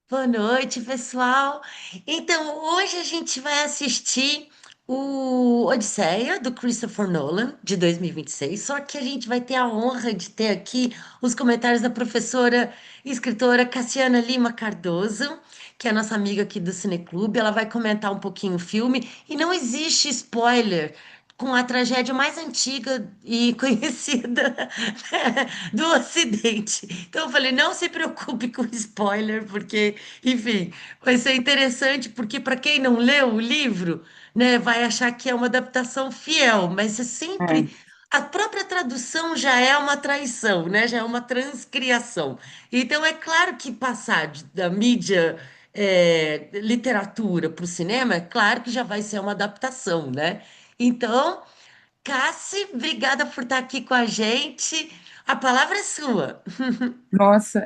Boa noite, pessoal. Então, hoje a gente vai assistir o Odisseia, do Christopher Nolan, de 2026. Só que a gente vai ter a honra de ter aqui os comentários da professora e escritora Cassiana Lima Cardoso, que é a nossa amiga aqui do Cineclube. Ela vai comentar um pouquinho o filme e não existe spoiler com a tragédia mais antiga e conhecida do Ocidente. Então eu falei, não se preocupe com spoiler, porque, enfim, vai ser interessante, porque para quem não leu o livro, né, vai achar que é uma adaptação fiel, mas é É, sempre a própria tradução já é uma traição, né? Já é uma transcriação. Então é claro que passar da mídia literatura para o cinema, é claro que já vai ser uma adaptação, né? Então, Cassi, obrigada por estar aqui com a gente. A palavra é sua. nossa,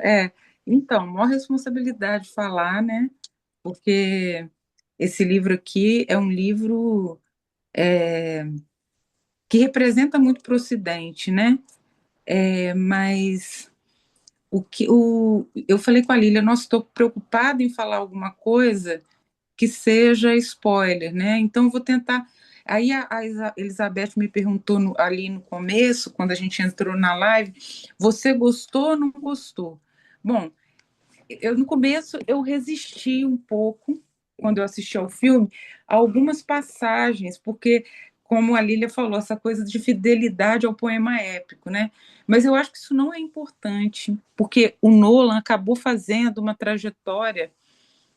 Então, maior responsabilidade falar, né? Porque esse livro aqui é um livro que representa muito para o Ocidente, né? Mas eu falei com a Lília, nossa, estou preocupada em falar alguma coisa que seja spoiler, né? Então, eu vou tentar. Aí a Elizabeth me perguntou ali no começo, quando a gente entrou na live, você gostou ou não gostou? Bom, no começo eu resisti um pouco quando eu assisti ao filme a algumas passagens, porque como a Lília falou, essa coisa de fidelidade ao poema épico, né? Mas eu acho que isso não é importante, porque o Nolan acabou fazendo uma trajetória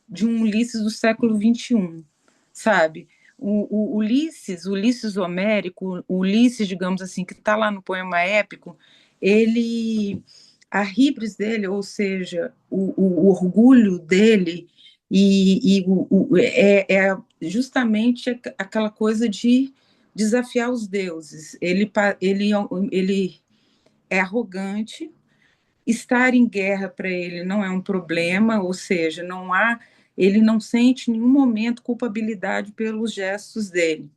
de um Ulisses do século XXI, sabe? O Ulisses homérico, o Ulisses, digamos assim, que está lá no poema épico, ele, a híbris dele, ou seja, o orgulho dele, é justamente aquela coisa de desafiar os deuses. Ele é arrogante, estar em guerra para ele não é um problema, ou seja, ele não sente em nenhum momento culpabilidade pelos gestos dele.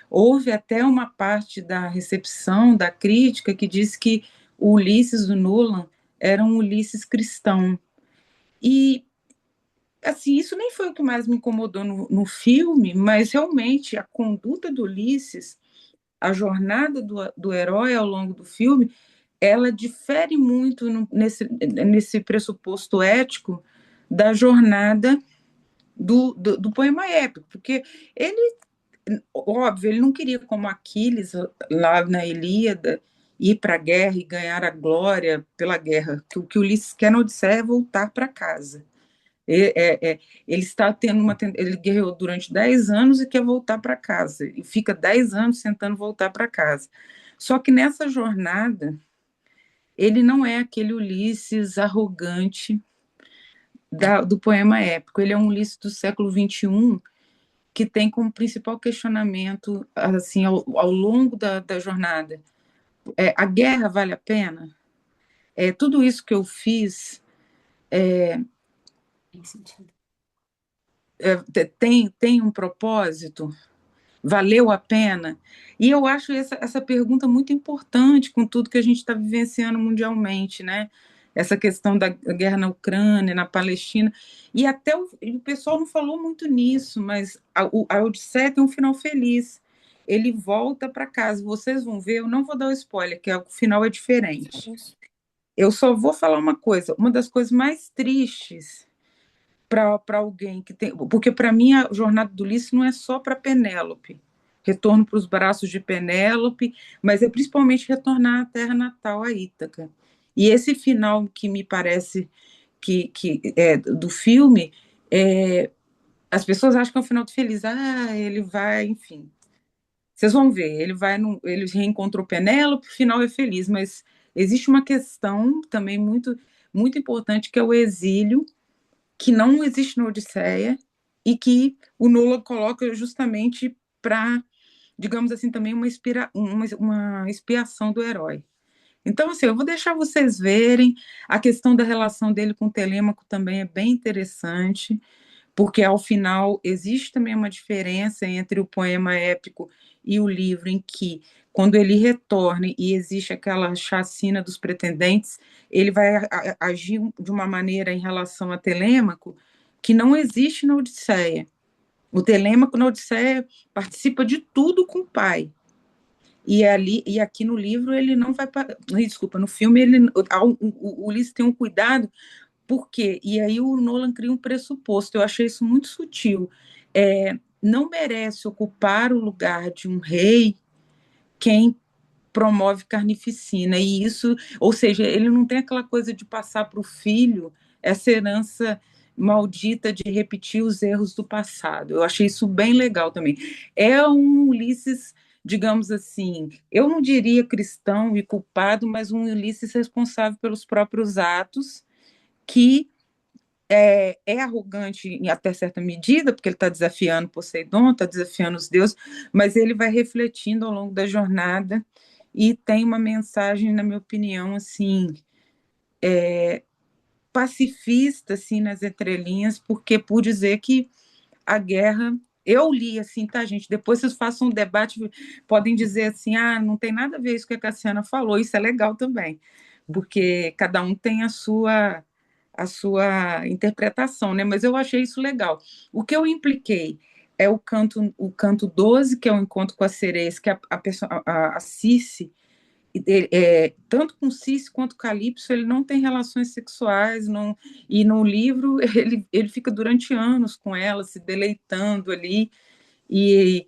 Houve até uma parte da recepção, da crítica, que diz que o Ulisses do Nolan era um Ulisses cristão. E, assim, isso nem foi o que mais me incomodou no filme, mas realmente a conduta do Ulisses, a jornada do herói ao longo do filme, ela difere muito nesse pressuposto ético da jornada do poema épico, porque ele, óbvio, ele não queria, como Aquiles, lá na Ilíada, ir para a guerra e ganhar a glória pela guerra. O que Ulisses quer na Odisseia é voltar para casa. Ele está tendo ele guerreou durante 10 anos e quer voltar para casa, e fica 10 anos tentando voltar para casa. Só que nessa jornada, ele não é aquele Ulisses arrogante do poema épico. Ele é um Ulisses do século XXI que tem como principal questionamento, assim, ao longo da jornada, a guerra vale a pena? Tudo isso que eu fiz Tem sentido. tem um propósito? Valeu a pena? E eu acho essa pergunta muito importante com tudo que a gente está vivenciando mundialmente, né? Essa questão da guerra na Ucrânia, na Palestina, e até o pessoal não falou muito nisso, mas a Odisseia tem um final feliz. Ele volta para casa. Vocês vão ver, eu não vou dar o spoiler, que o final é diferente. Eu só vou falar uma coisa: uma das coisas mais tristes para alguém que tem. Porque para mim a jornada do Ulisses não é só para Penélope, retorno para os braços de Penélope, mas é principalmente retornar à terra natal, a Ítaca. E esse final que me parece que é do filme, as pessoas acham que é um final feliz. Ah, ele vai, enfim. Vocês vão ver, ele reencontrou Penélope, o final é feliz, mas existe uma questão também muito importante que é o exílio, que não existe na Odisseia e que o Nolan coloca justamente para, digamos assim, também uma expiação do herói. Então, assim, eu vou deixar vocês verem. A questão da relação dele com o Telêmaco também é bem interessante, porque ao final existe também uma diferença entre o poema épico e o livro, em que quando ele retorna e existe aquela chacina dos pretendentes, ele vai agir de uma maneira em relação a Telêmaco que não existe na Odisseia. O Telêmaco na Odisseia participa de tudo com o pai. E aqui no livro ele não vai. Desculpa, no filme o Ulisses tem um cuidado, porque. E aí o Nolan cria um pressuposto. Eu achei isso muito sutil. Não merece ocupar o lugar de um rei quem promove carnificina. E isso, ou seja, ele não tem aquela coisa de passar para o filho essa herança maldita de repetir os erros do passado. Eu achei isso bem legal também. É um Ulisses, digamos assim, eu não diria cristão e culpado, mas um Ulisses responsável pelos próprios atos, que é arrogante até certa medida, porque ele está desafiando Poseidon, está desafiando os deuses, mas ele vai refletindo ao longo da jornada e tem uma mensagem, na minha opinião, assim, pacifista, assim, nas entrelinhas, porque por dizer que a guerra, eu li assim, tá, gente? Depois vocês façam um debate, podem dizer assim, não tem nada a ver isso que a Cassiana falou, isso é legal também, porque cada um tem a sua interpretação, né? Mas eu achei isso legal. O que eu impliquei é o canto 12, que é o encontro com as sereias, que a Circe, tanto com Circe quanto Calypso, ele não tem relações sexuais, não, e no livro ele fica durante anos com ela, se deleitando ali, e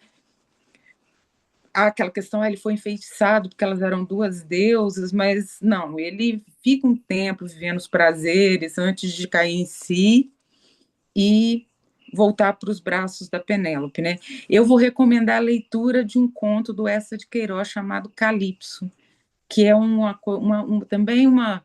aquela questão, ele foi enfeitiçado porque elas eram duas deusas, mas não, ele fica um tempo vivendo os prazeres antes de cair em si e voltar para os braços da Penélope, né? Eu vou recomendar a leitura de um conto do Eça de Queiroz chamado Calypso, que é também uma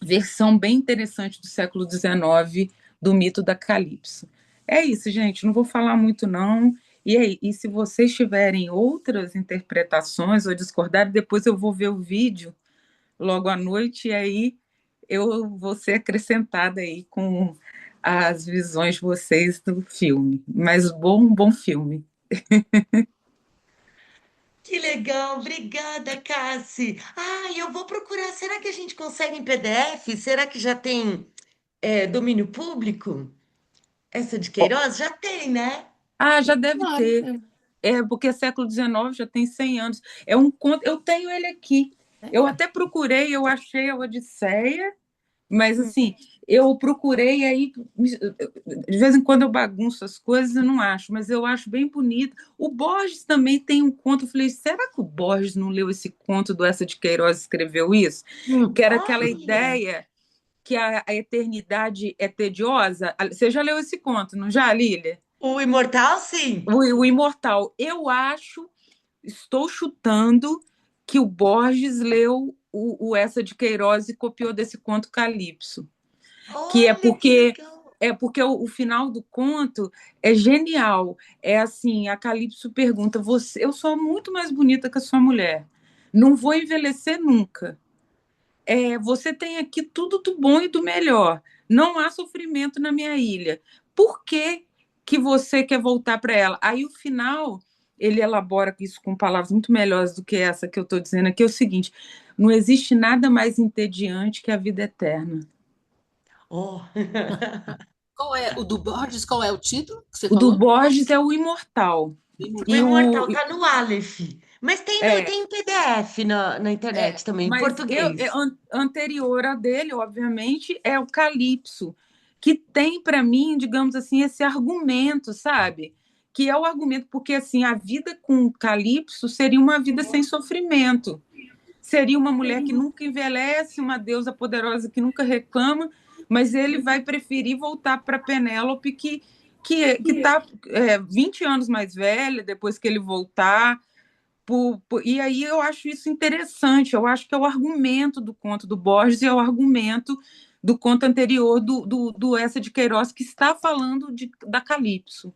versão bem interessante do século XIX do mito da Calypso. É isso, gente, não vou falar muito não. E aí, e se vocês tiverem outras interpretações ou discordarem, depois eu vou ver o vídeo logo à noite e aí eu vou ser acrescentada aí com as visões de vocês do filme. Mas bom filme. Que legal, obrigada, Cassi. Eu vou procurar. Será que a gente consegue em PDF? Será que já tem domínio público? Essa de Queiroz? Já tem, né? Já deve Claro. ter. Porque é século XIX, já tem 100 anos. É um conto, eu tenho ele aqui. Eu até procurei, eu achei a Odisseia, mas assim, eu procurei aí, de vez em quando eu bagunço as coisas, eu não acho, mas eu acho bem bonito. O Borges também tem um conto, eu falei, será que o Borges não leu esse conto do Eça de Queiroz e escreveu isso? Que era aquela Olha, ideia que a eternidade é tediosa. Você já leu esse conto, não já, Lília? o Imortal, sim. O Imortal. Eu acho, estou chutando, que o Borges leu o Essa de Queiroz e copiou desse conto Calypso, que Olha que legal. é porque o final do conto é genial. É assim, a Calypso pergunta: eu sou muito mais bonita que a sua mulher, não vou envelhecer nunca. Você tem aqui tudo do bom e do melhor. Não há sofrimento na minha ilha. Por que que você quer voltar para ela? Aí o final ele elabora isso com palavras muito melhores do que essa que eu estou dizendo aqui. É o seguinte: não existe nada mais entediante que a vida eterna. Oh. Qual é o do Borges? Qual é o título que você O do falou? Borges é o Imortal. O E Imortal. Imortal tá no Aleph. Mas tem, é, tem em PDF na internet também, em Mas português. anterior a dele, obviamente, é o Calypso, que tem para mim, digamos assim, esse argumento, sabe? Que é o argumento, porque assim, a vida com Calypso seria uma vida sem sofrimento. Seria uma mulher que nunca envelhece, uma deusa poderosa que nunca reclama, mas ele vai preferir voltar para Penélope, que está 20 anos mais velha, depois que ele voltar, e aí eu acho isso interessante, eu acho que é o argumento do conto do Borges e é o argumento do conto anterior do Essa de Queiroz, que está falando da Calypso.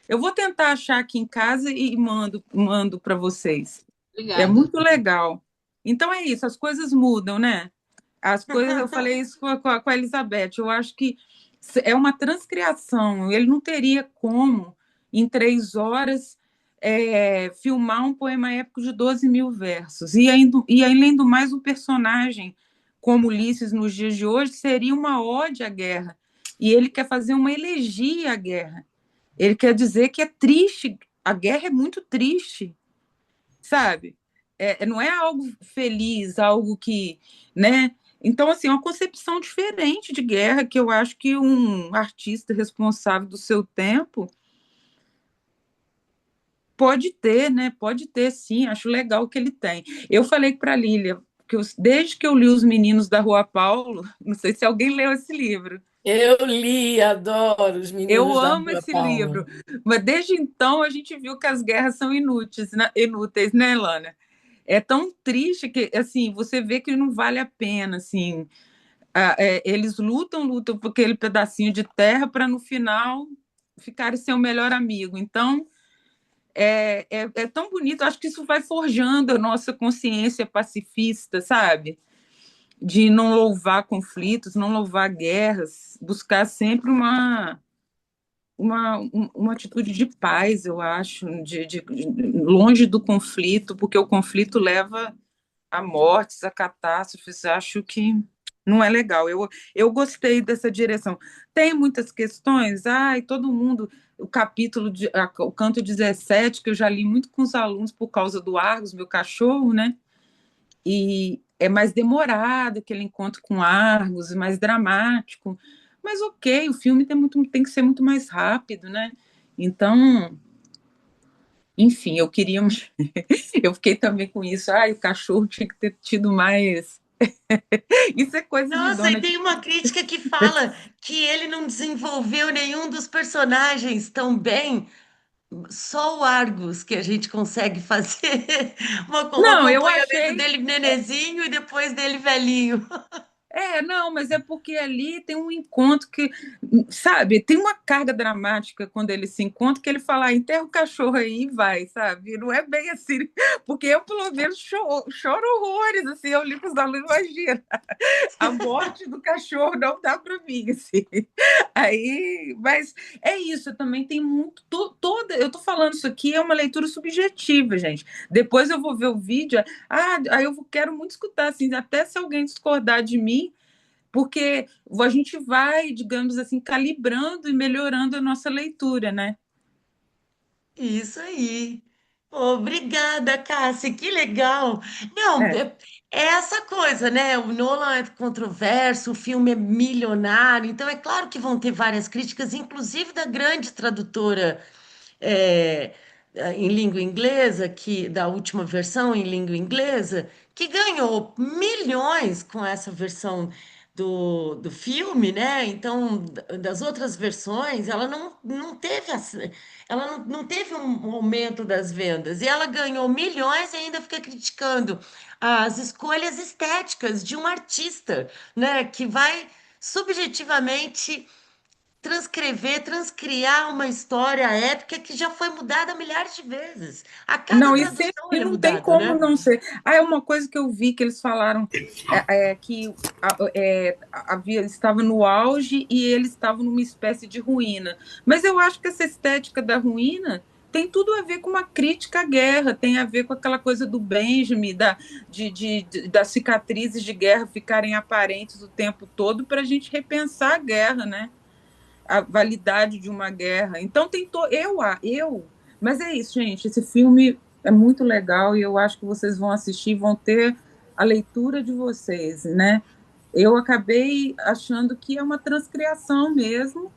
Eu vou tentar achar aqui em casa e mando para vocês. É Obrigada. muito legal. Então é isso, as coisas mudam, né? As coisas, eu falei isso com a Elizabeth, eu acho que é uma transcriação, ele não teria como, em 3 horas, filmar um poema épico de 12 mil versos. E além do mais, o personagem, como Ulisses nos dias de hoje, seria uma ode à guerra. E ele quer fazer uma elegia à guerra. Ele quer dizer que é triste, a guerra é muito triste, sabe? Não é algo feliz, algo que, né? Então, assim, é uma concepção diferente de guerra que eu acho que um artista responsável do seu tempo pode ter, né? Pode ter, sim. Acho legal que ele tem. Eu falei para a Lília que desde que eu li Os Meninos da Rua Paulo, não sei se alguém leu esse livro. Eu li, adoro Os Eu Meninos da amo Rua esse livro, Paulo. mas desde então a gente viu que as guerras são inúteis, né, Lana? É tão triste que, assim, você vê que não vale a pena, assim. Eles lutam por aquele pedacinho de terra para no final ficarem seu melhor amigo. Então, é tão bonito. Acho que isso vai forjando a nossa consciência pacifista, sabe? De não louvar conflitos, não louvar guerras, buscar sempre uma atitude de paz, eu acho, longe do conflito, porque o conflito leva a mortes, a catástrofes. Acho que não é legal. Eu gostei dessa direção. Tem muitas questões, todo mundo. O canto 17, que eu já li muito com os alunos por causa do Argos, meu cachorro, né? E é mais demorado aquele encontro com Argos, mais dramático. Mas ok, o filme tem que ser muito mais rápido, né? Então, enfim, eu queria. Eu fiquei também com isso. O cachorro tinha que ter tido mais. Isso é coisa de Nossa, e dona de. tem uma crítica que fala que ele não desenvolveu nenhum dos personagens tão bem. Só o Argus que a gente consegue fazer um Não, eu acompanhamento achei. dele nenezinho e depois dele velhinho. Não, mas é porque ali tem um encontro que, sabe, tem uma carga dramática quando eles se encontram que ele fala, enterra o cachorro aí e vai, sabe? Não é bem assim, porque eu, pelo menos, choro horrores, assim, eu li para os alunos, imagina, a morte do cachorro não dá para mim, assim. Aí, mas é isso, também tem muito, toda, eu tô falando isso aqui, é uma leitura subjetiva, gente. Depois eu vou ver o vídeo, aí eu quero muito escutar, assim, até se alguém discordar de mim, porque a gente vai, digamos assim, calibrando e melhorando a nossa leitura, né? Isso aí. Obrigada, Cássia, que legal. Não, É. é essa coisa, né? O Nolan é controverso, o filme é milionário, então é claro que vão ter várias críticas, inclusive da grande tradutora é, em língua inglesa, da última versão em língua inglesa, que ganhou milhões com essa versão do filme, né? Então, das outras versões, ela não teve ela não teve um aumento das vendas e ela ganhou milhões e ainda fica criticando as escolhas estéticas de um artista, né? Que vai subjetivamente transcriar uma história épica que já foi mudada milhares de vezes. A cada Não, e tradução sempre ele é não tem mudado, como né? não ser. É uma coisa que eu vi que eles falaram que estava no auge e eles estavam numa espécie de ruína. Mas eu acho que essa estética da ruína tem tudo a ver com uma crítica à guerra, tem a ver com aquela coisa do Benjamin, das cicatrizes de guerra ficarem aparentes o tempo todo para a gente repensar a guerra, né? A validade de uma guerra. Então mas é isso, gente. Esse filme é muito legal e eu acho que vocês vão assistir, vão ter a leitura de vocês, né? Eu acabei achando que é uma transcriação mesmo.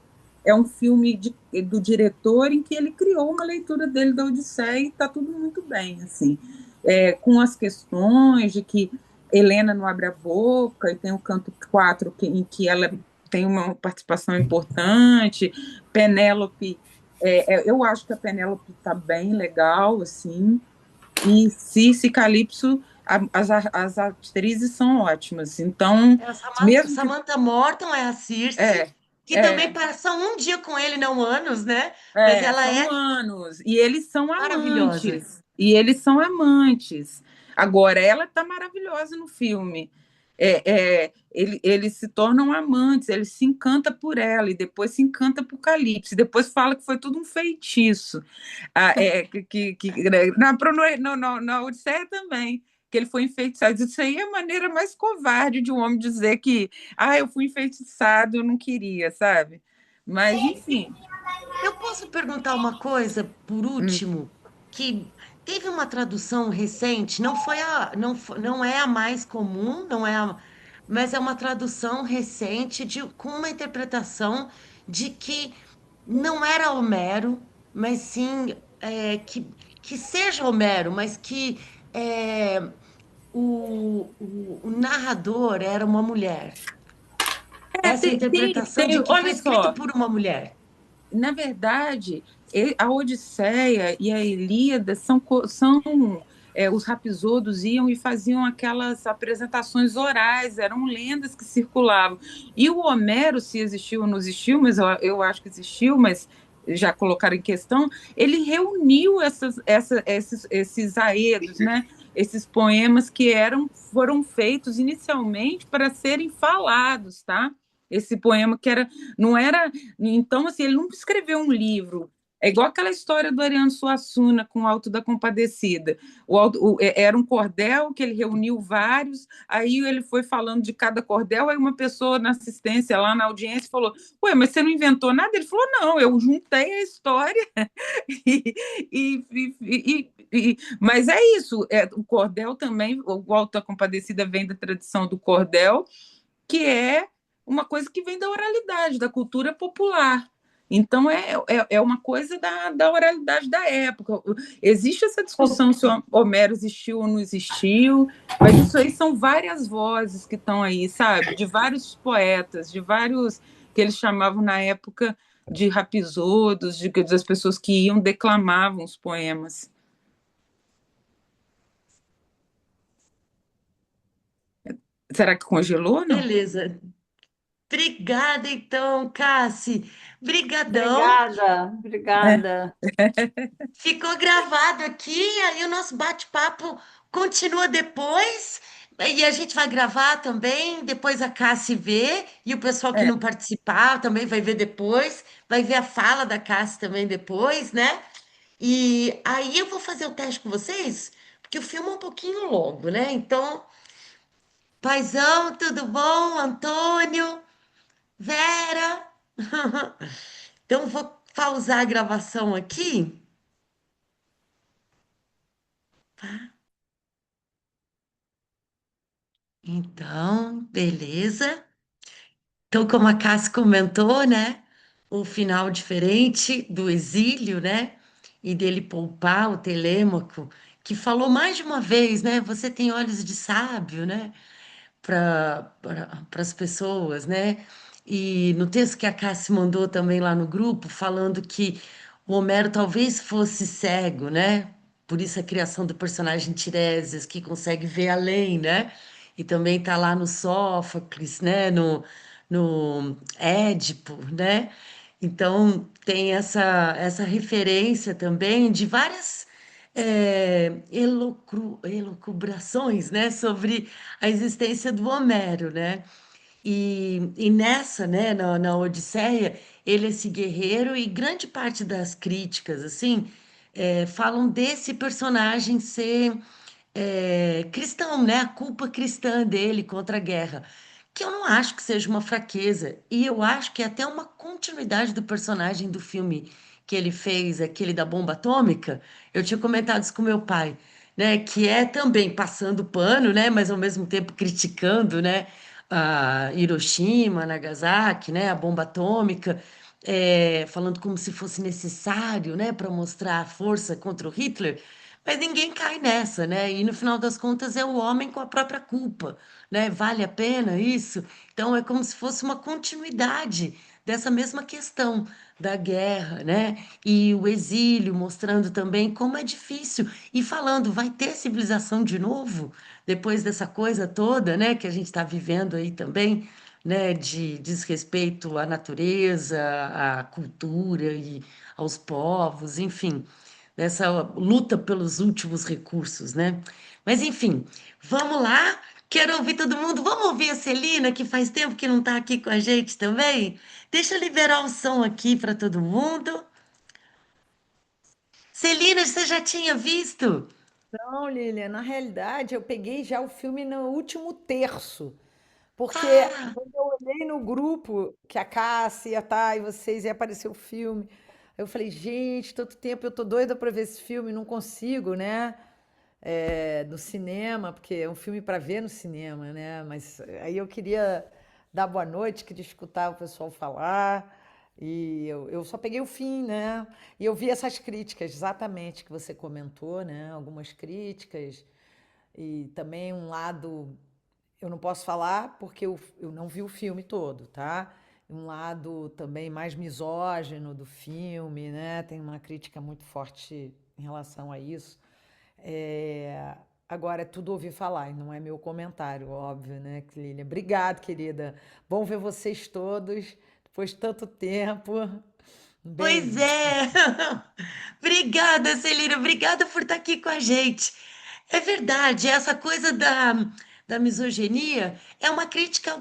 É um filme do diretor em que ele criou uma leitura dele da Odisseia e está tudo muito bem, assim. Com as questões de que Helena não abre a boca e tem o canto 4 em que ela tem uma participação importante. Penélope, eu acho que a Penélope está bem legal, assim. E Circe e Calypso, as atrizes são ótimas. Então, É a mesmo que. Samantha Morton é a Circe, É, que também é, passa um dia com ele, não anos, né? Mas ela são é anos. E eles são maravilhosa. amantes. E eles são amantes. Agora, ela está maravilhosa no filme. Eles se tornam amantes, ele se encanta por ela e depois se encanta por Calypso, e depois fala que foi tudo um feitiço. Na Odisseia também, que ele foi enfeitiçado. Isso aí é a maneira mais covarde de um homem dizer que, eu fui enfeitiçado, eu não queria, sabe? Mas, enfim. Eu posso perguntar uma coisa, por Hum. último, que teve uma tradução recente, não é a mais comum, não é mas é uma tradução recente com uma interpretação de que não era Homero, mas sim que seja Homero, mas que é, o narrador era uma mulher. Essa interpretação de que foi Olha escrito só, por uma mulher. na verdade, a Odisseia e a Ilíada os Rapsódios iam e faziam aquelas apresentações orais, eram lendas que circulavam. E o Homero, se existiu ou não existiu, mas eu acho que existiu, mas já colocaram em questão, ele reuniu esses aedos, né? Esses poemas que foram feitos inicialmente para serem falados, tá? Esse poema que era, não era, então assim, ele não escreveu um livro. É igual aquela história do Ariano Suassuna com o Alto da Compadecida. Era um cordel que ele reuniu vários, aí ele foi falando de cada cordel, aí uma pessoa na assistência, lá na audiência, falou: Ué, mas você não inventou nada? Ele falou: Não, eu juntei a história. e, e, mas é isso, o cordel também, o Alto da Compadecida vem da tradição do cordel, que é uma coisa que vem da oralidade, da cultura popular. Então, é uma coisa da oralidade da época. Existe essa discussão se o Homero existiu ou não existiu, mas isso aí são várias vozes que estão aí, sabe? De vários poetas, de vários que eles chamavam na época de rapisodos, das pessoas que iam declamavam os poemas. Será que congelou, não? Beleza. Obrigada, então, Cassi. Brigadão. Obrigada, obrigada. Ficou gravado aqui, aí o nosso bate-papo continua depois. E a gente vai gravar também, depois a Cassi vê, e o pessoal que É, não participar também vai ver depois, vai ver a fala da Cassi também depois, né? E aí eu vou fazer o teste com vocês, porque o filme é um pouquinho longo, né? Então, paizão, tudo bom? Antônio, Vera? Então, vou pausar a gravação aqui. Então, beleza. Então, como a Cassi comentou, né? O final diferente do exílio, né? E dele poupar o Telêmaco, que falou mais de uma vez, né? Você tem olhos de sábio, né? Para as pessoas, né? E no texto que a Cassi mandou também lá no grupo, falando que o Homero talvez fosse cego, né? Por isso a criação do personagem Tiresias, que consegue ver além, né? E também tá lá no Sófocles, né? No Édipo, né? Então tem essa referência também de várias elucubrações, né? Sobre a existência do Homero, né? E nessa, né, na Odisseia, ele é esse guerreiro e grande parte das críticas, assim, falam desse personagem ser cristão, né? A culpa cristã dele contra a guerra, que eu não acho que seja uma fraqueza, e eu acho que é até uma continuidade do personagem do filme que ele fez, aquele da bomba atômica. Eu tinha comentado isso com meu pai, né? Que é também passando pano, né? Mas ao mesmo tempo criticando, né? A Hiroshima, Nagasaki, né? A bomba atômica. Falando como se fosse necessário, né, para mostrar a força contra o Hitler, mas ninguém cai nessa, né? E no final das contas é o homem com a própria culpa, né? Vale a pena isso? Então é como se fosse uma continuidade dessa mesma questão da guerra, né? E o exílio, mostrando também como é difícil e falando, vai ter civilização de novo depois dessa coisa toda, né? Que a gente está vivendo aí também, né? De desrespeito à natureza, à cultura e aos povos, enfim dessa luta pelos últimos recursos, né? Mas enfim, vamos lá. Quero ouvir todo mundo. Vamos ouvir a Celina, que faz tempo que não está aqui com a gente também? Deixa eu liberar o som aqui para todo mundo. Celina, você já tinha visto? Não, Lilian, na realidade eu peguei já o filme no último terço, porque Ah, quando eu olhei no grupo que a Cássia ia estar e vocês ia aparecer o filme, eu falei, gente, tanto tempo eu tô doida para ver esse filme, não consigo, né? No cinema, porque é um filme para ver no cinema, né? Mas aí eu queria dar boa noite, queria escutar o pessoal falar. E eu só peguei o fim, né? E eu vi essas críticas exatamente que você comentou, né? Algumas críticas e também um lado, eu não posso falar porque eu não vi o filme todo, tá? Um lado também mais misógino do filme, né? Tem uma crítica muito forte em relação a isso. É, agora é tudo ouvir falar, e não é meu comentário, óbvio, né, Clília? Obrigado, querida. Bom ver vocês todos depois de tanto tempo. Um pois beijo. é. Obrigada, Celina. Obrigada por estar aqui com a gente. É verdade, essa coisa da misoginia é uma crítica à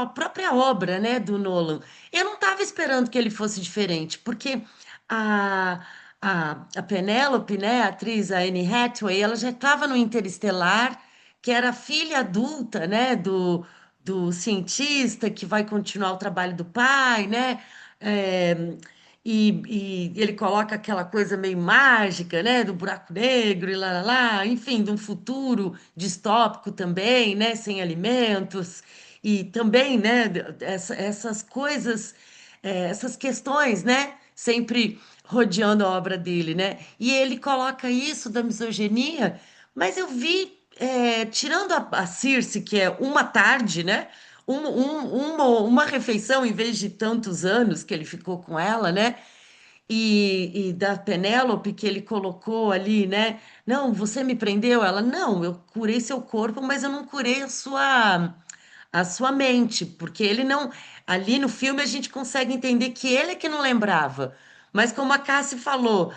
própria obra, né, do Nolan. Eu não estava esperando que ele fosse diferente, porque a, a Penélope, né, a atriz, a Anne Hathaway, ela já estava no Interestelar, que era filha adulta, né, do cientista que vai continuar o trabalho do pai, né? É, e ele coloca aquela coisa meio mágica, né, do buraco negro e lá, enfim, de um futuro distópico também, né, sem alimentos, e também, né, essas coisas, essas questões, né, sempre rodeando a obra dele, né, e ele coloca isso da misoginia, mas eu vi, tirando a Circe, que é uma tarde, né, uma refeição em vez de tantos anos que ele ficou com ela, né? E da Penélope que ele colocou ali, né? Não, você me prendeu? Ela, não, eu curei seu corpo, mas eu não curei a sua mente, porque ele não. Ali no filme a gente consegue entender que ele é que não lembrava. Mas como a Cassie falou,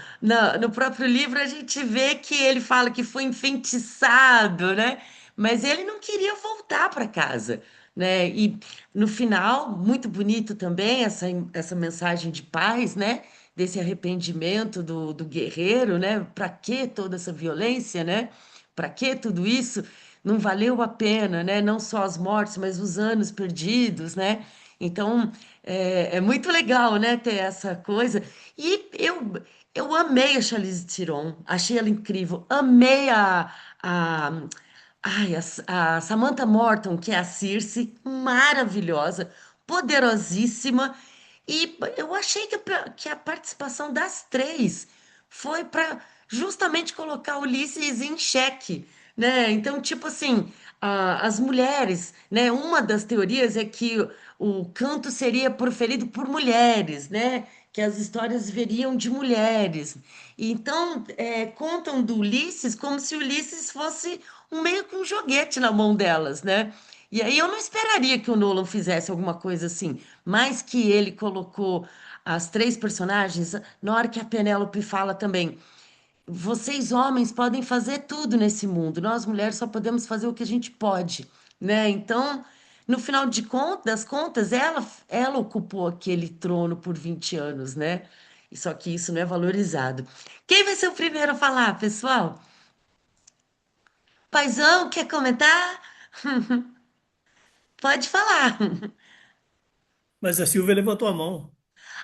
no próprio livro a gente vê que ele fala que foi enfeitiçado, né? Mas ele não queria voltar para casa, né? E no final, muito bonito também essa mensagem de paz, né? Desse arrependimento do guerreiro, né? Para que toda essa violência, né? Para que tudo isso? Não valeu a pena, né? Não só as mortes, mas os anos perdidos, né? Então, é muito legal, né? Ter essa coisa. E eu amei a Charlize Theron, achei ela incrível. Amei a, ai, a Samantha Morton, que é a Circe, maravilhosa, poderosíssima. E eu achei que a participação das três foi para justamente colocar Ulisses em xeque, né? Então, tipo assim, as mulheres, né? Uma das teorias é que o canto seria proferido por mulheres, né? Que as histórias veriam de mulheres. E então, contam do Ulisses como se Ulisses fosse meio que um joguete na mão delas, né? E aí eu não esperaria que o Nolan fizesse alguma coisa assim, mas que ele colocou as três personagens, na hora que a Penélope fala também, vocês homens podem fazer tudo nesse mundo, nós mulheres só podemos fazer o que a gente pode, né? Então, no final das contas, ela ocupou aquele trono por 20 anos, né? E só que isso não é valorizado. Quem vai ser o primeiro a falar, pessoal? Paizão, quer comentar? Pode falar. Mas a Silvia levantou a mão.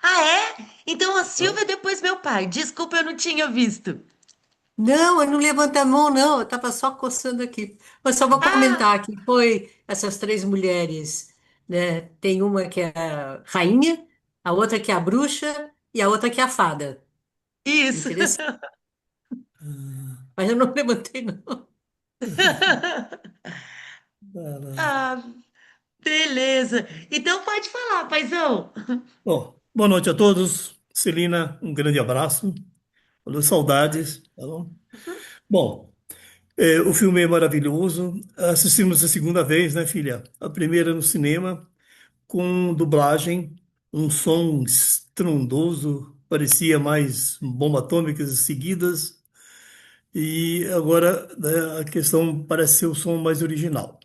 Ah, é? Então a Ah, Silvia depois meu pai. Desculpa, eu não tinha visto. Não, eu não levantei a mão, não. Eu estava só coçando aqui. Mas só vou Ah, comentar que foi essas três mulheres, né? Tem uma que é a rainha, a outra que é a bruxa e a outra que é a fada. isso. Interessante. Mas eu não levantei, não. ah, Ah, beleza. Então pode falar, paizão. bom, boa noite a todos. Celina, um grande abraço. Falou saudades. Tá bom? Bom, o filme é maravilhoso. Assistimos a segunda vez, né, filha? A primeira no cinema, com dublagem, um som estrondoso, parecia mais bomba atômicas seguidas. E agora, né, a questão parece ser o som mais original.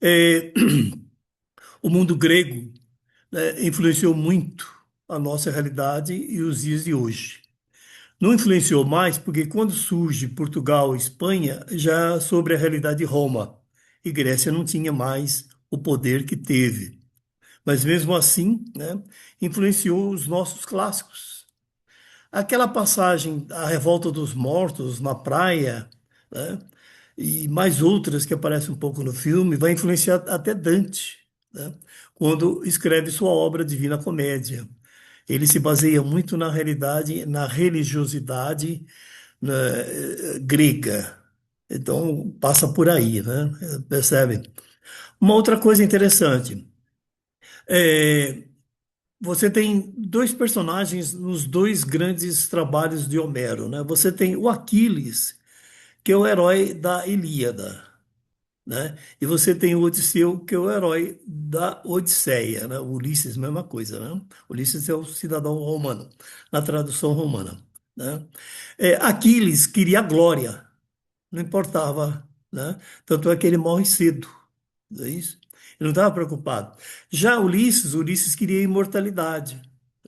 É, o mundo grego, né, influenciou muito a nossa realidade e os dias de hoje. Não influenciou mais porque quando surge Portugal e Espanha, já sobre a realidade de Roma, e Grécia não tinha mais o poder que teve. Mas mesmo assim, né, influenciou os nossos clássicos. Aquela passagem, a Revolta dos Mortos na praia, né, e mais outras que aparecem um pouco no filme, vai influenciar até Dante, né, quando escreve sua obra Divina Comédia. Ele se baseia muito na realidade, na religiosidade, né, grega. Então, passa por aí, né? Percebe? Uma outra coisa interessante. É, você tem dois personagens nos dois grandes trabalhos de Homero, né? Você tem o Aquiles, que é o herói da Ilíada, né? E você tem o Odisseu, que é o herói da Odisseia, né? O Ulisses, mesma coisa, né? Ulisses é o cidadão romano, na tradução romana, né? Aquiles queria a glória, não importava, né? Tanto é que ele morre cedo, não é isso? Ele não estava preocupado. Já Ulisses queria a imortalidade,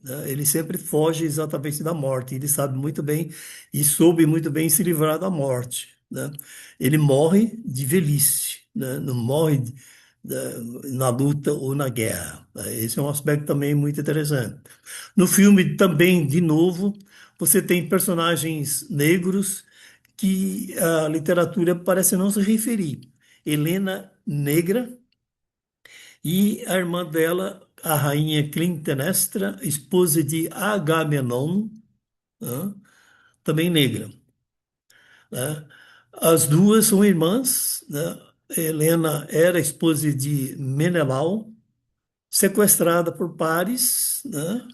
né? Ele sempre foge exatamente da morte. Ele sabe muito bem e soube muito bem se livrar da morte, né? Ele morre de velhice, né? Não morre na luta ou na guerra, né? Esse é um aspecto também muito interessante. No filme também, de novo, você tem personagens negros que a literatura parece não se referir. Helena negra e a irmã dela, a rainha Clitemnestra, esposa de Agamenon, né, também negra, né? As duas são irmãs, né? Helena era esposa de Menelau, sequestrada por Paris, né?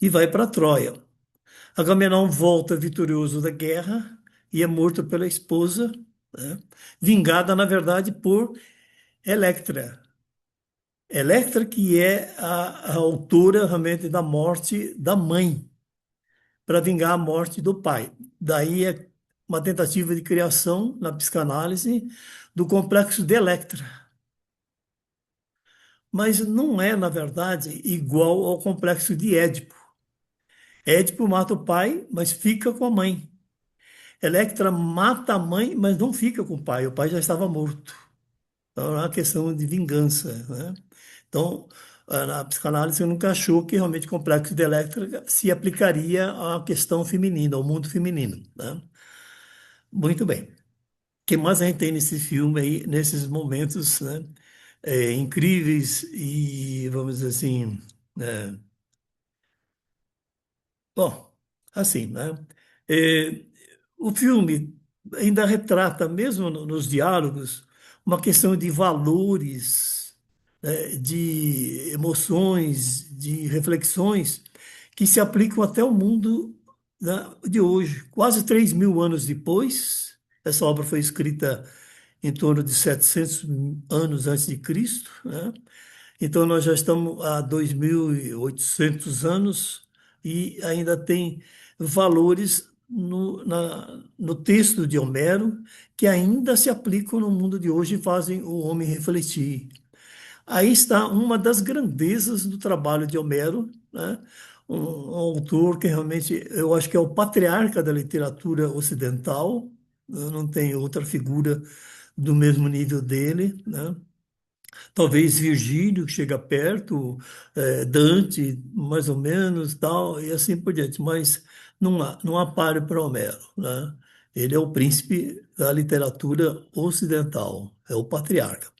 E vai para Troia. Agamenon volta vitorioso da guerra e é morto pela esposa, né? Vingada, na verdade, por Electra. Electra, que é a autora realmente da morte da mãe, para vingar a morte do pai. Daí é uma tentativa de criação na psicanálise do complexo de Electra. Mas não é, na verdade, igual ao complexo de Édipo. Édipo mata o pai, mas fica com a mãe. Electra mata a mãe, mas não fica com o pai já estava morto. Então, é uma questão de vingança, né? Então, a psicanálise nunca achou que realmente o complexo de Electra se aplicaria à questão feminina, ao mundo feminino, né? Muito bem. O que mais a gente tem nesse filme aí, nesses momentos, né, incríveis e, vamos dizer assim, né, bom, assim, né? É, o filme ainda retrata, mesmo nos diálogos, uma questão de valores, né, de emoções, de reflexões que se aplicam até o mundo, né, de hoje. Quase 3.000 anos depois, essa obra foi escrita em torno de 700 anos antes de Cristo, né? Então, nós já estamos há 2.800 anos e ainda tem valores no texto de Homero que ainda se aplicam no mundo de hoje e fazem o homem refletir. Aí está uma das grandezas do trabalho de Homero, né? Um autor que realmente eu acho que é o patriarca da literatura ocidental, eu não tenho outra figura do mesmo nível dele, né? Talvez Virgílio, que chega perto, Dante, mais ou menos, tal, e assim por diante, mas não há páreo para Homero, né? Ele é o príncipe da literatura ocidental, é o patriarca.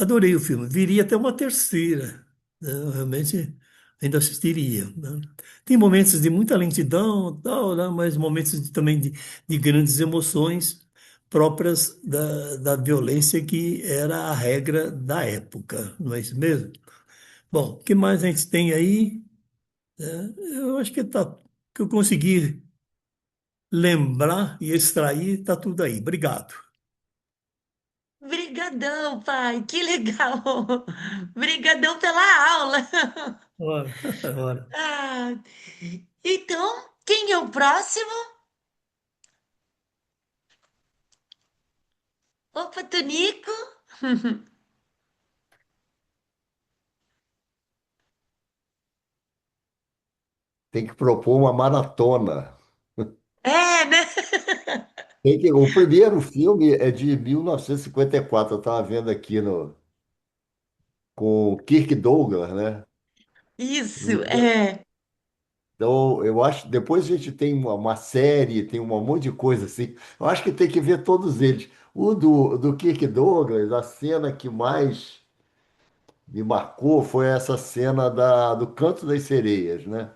Adorei o filme, viria até uma terceira, né? Eu realmente ainda assistiria, né? Tem momentos de muita lentidão, tal, né? Mas momentos também de grandes emoções próprias da violência que era a regra da época, não é isso mesmo? Bom, o que mais a gente tem aí? Eu acho que eu consegui lembrar e extrair, está tudo aí. Obrigado. Brigadão, pai, que legal! Brigadão pela aula! Ora, ora. Ah, então, quem é o próximo? Opa, Tonico! Tem que propor uma maratona. É, né? O primeiro filme é de 1954, eu estava vendo aqui com o Kirk Douglas, né? Isso, é. Então, eu acho que depois a gente tem uma série, tem um monte de coisa assim. Eu acho que tem que ver todos eles. O do Kirk Douglas, a cena que mais me marcou foi essa cena do Canto das Sereias, né?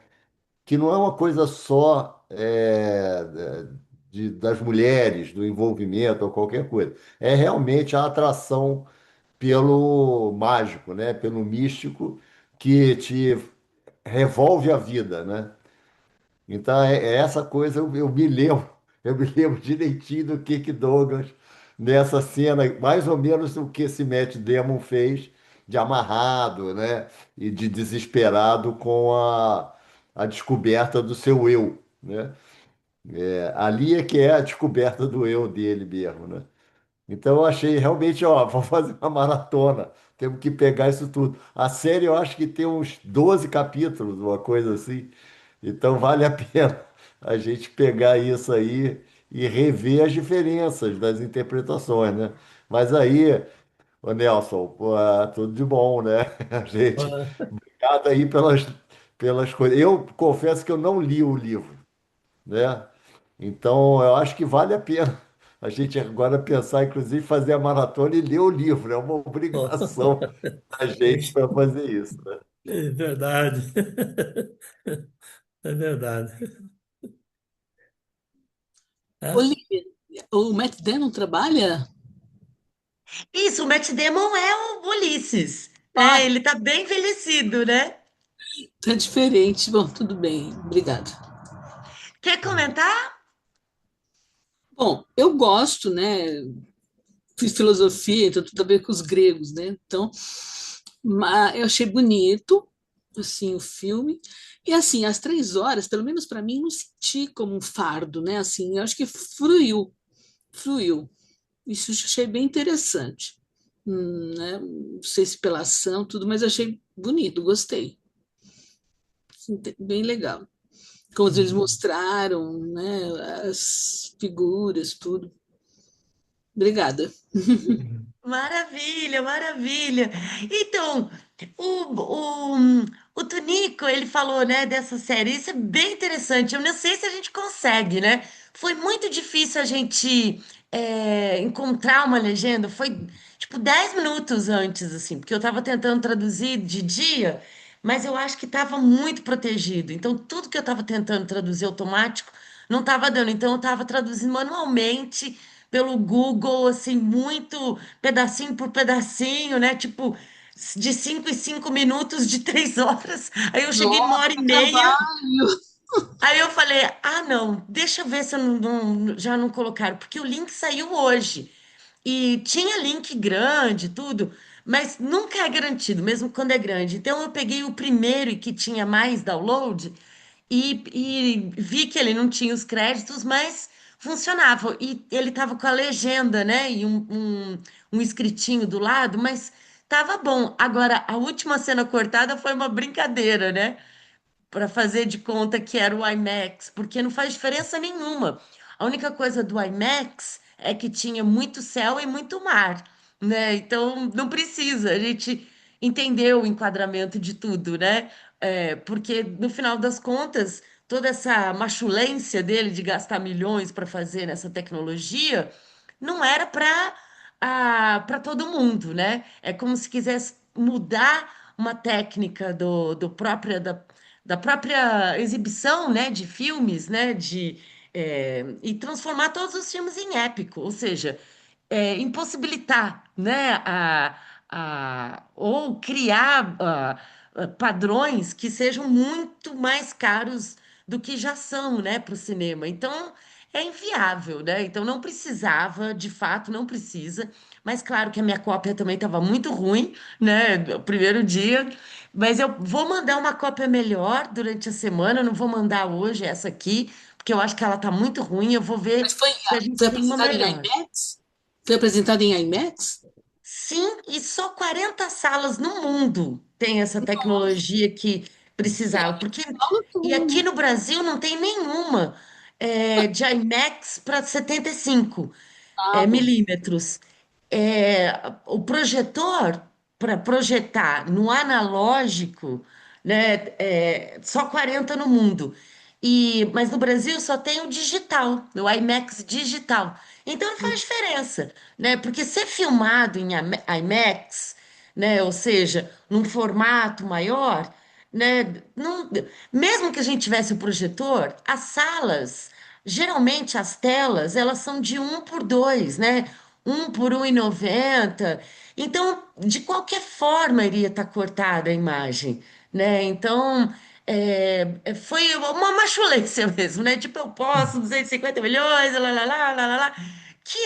Que não é uma coisa só das mulheres, do envolvimento ou qualquer coisa. É realmente a atração pelo mágico, né? Pelo místico que te revolve a vida, né? Então, é essa coisa, eu me lembro, eu me lembro direitinho do Kirk Douglas nessa cena, mais ou menos o que esse Matt Damon fez de amarrado, né? E de desesperado com a descoberta do seu eu, né? Ali é que é a descoberta do eu dele mesmo, né? Então eu achei realmente, ó, vamos fazer uma maratona. Temos que pegar isso tudo. A série eu acho que tem uns 12 capítulos, uma coisa assim. Então vale a pena a gente pegar isso aí e rever as diferenças das interpretações, né? Mas aí, ô Nelson, pô, tudo de bom, né? A gente, Ah, obrigado aí pelas coisas. Eu confesso que eu não li o livro, né? Então, eu acho que vale a pena a gente agora pensar, inclusive, fazer a maratona e ler o livro. É uma ó, obrigação da gente é para fazer isso, né? é verdade. É verdade. É? Olivia, o Matt Damon trabalha? Isso, o Matt Damon é o Ulisses. É, Ah, ele tá bem envelhecido, né? tá diferente. Bom, tudo bem, obrigado. Quer comentar? Bom, eu gosto, né? Fiz filosofia, então tudo a ver com os gregos, né? Então, eu achei bonito, assim, o filme. E assim, às 3 horas, pelo menos para mim, não senti como um fardo, né? Assim, eu acho que fluiu, fluiu. Isso eu achei bem interessante. Né? Não sei se pela ação, tudo, mas achei bonito, gostei. Bem legal. Como eles Uhum. mostraram, né? As figuras, tudo. Obrigada. Maravilha, maravilha. Então, o Tunico, ele falou, né, dessa série. Isso é bem interessante. Eu não sei se a gente consegue, né? Foi muito difícil a gente encontrar uma legenda. Foi, tipo, 10 minutos antes, assim, porque eu estava tentando traduzir de dia, mas eu acho que estava muito protegido. Então, tudo que eu estava tentando traduzir automático não estava dando. Então, eu estava traduzindo manualmente pelo Google, assim, muito pedacinho por pedacinho, né? Tipo, de 5 em 5 minutos, de 3 horas. Aí eu cheguei numa hora Nossa, e que meia. trabalho! Aí eu falei, ah, não, deixa eu ver se eu já não colocaram, porque o link saiu hoje. E tinha link grande, tudo, mas nunca é garantido, mesmo quando é grande. Então eu peguei o primeiro e que tinha mais download e vi que ele não tinha os créditos, mas funcionava. E ele tava com a legenda, né? E um escritinho do lado, mas tava bom. Agora, a última cena cortada foi uma brincadeira, né? Para fazer de conta que era o IMAX, porque não faz diferença nenhuma. A única coisa do IMAX é que tinha muito céu e muito mar, né? Então não precisa, a gente entendeu o enquadramento de tudo, né? Porque no final das contas, toda essa machulência dele de gastar milhões para fazer nessa tecnologia não era para todo mundo, né? É como se quisesse mudar uma técnica da própria exibição, né, de filmes, né, e transformar todos os filmes em épico, ou seja, impossibilitar, né, ou criar padrões que sejam muito mais caros do que já são, né, para o cinema. Então, é inviável, né? Então, não precisava, de fato, não precisa. Mas, claro que a minha cópia também estava muito ruim, né, o primeiro dia. Mas eu vou mandar uma cópia melhor durante a semana. Eu não vou mandar hoje essa aqui, porque eu acho que ela está muito ruim. Eu vou ver Mas foi, se a gente foi tem uma apresentado em melhor. IMAX? Foi apresentado em IMAX? Sim, e só 40 salas no mundo tem essa tecnologia que precisava, porque Fala e tudo, aqui né? no Brasil não tem nenhuma de IMAX para 75 Ah, bom. milímetros. O projetor para projetar no analógico, né, só 40 no mundo. Mas no Brasil só tem o digital, o IMAX digital. Então não faz diferença, né? Porque ser filmado em IMAX, né, ou seja, num formato maior, né, mesmo que a gente tivesse o projetor, as salas, geralmente as telas, elas são de 1 por 2, né? 1 por 1,90. Então, de qualquer forma, iria estar cortada a imagem, né? Então, foi uma machulência mesmo, né? Tipo, eu posso 250 milhões, lá, que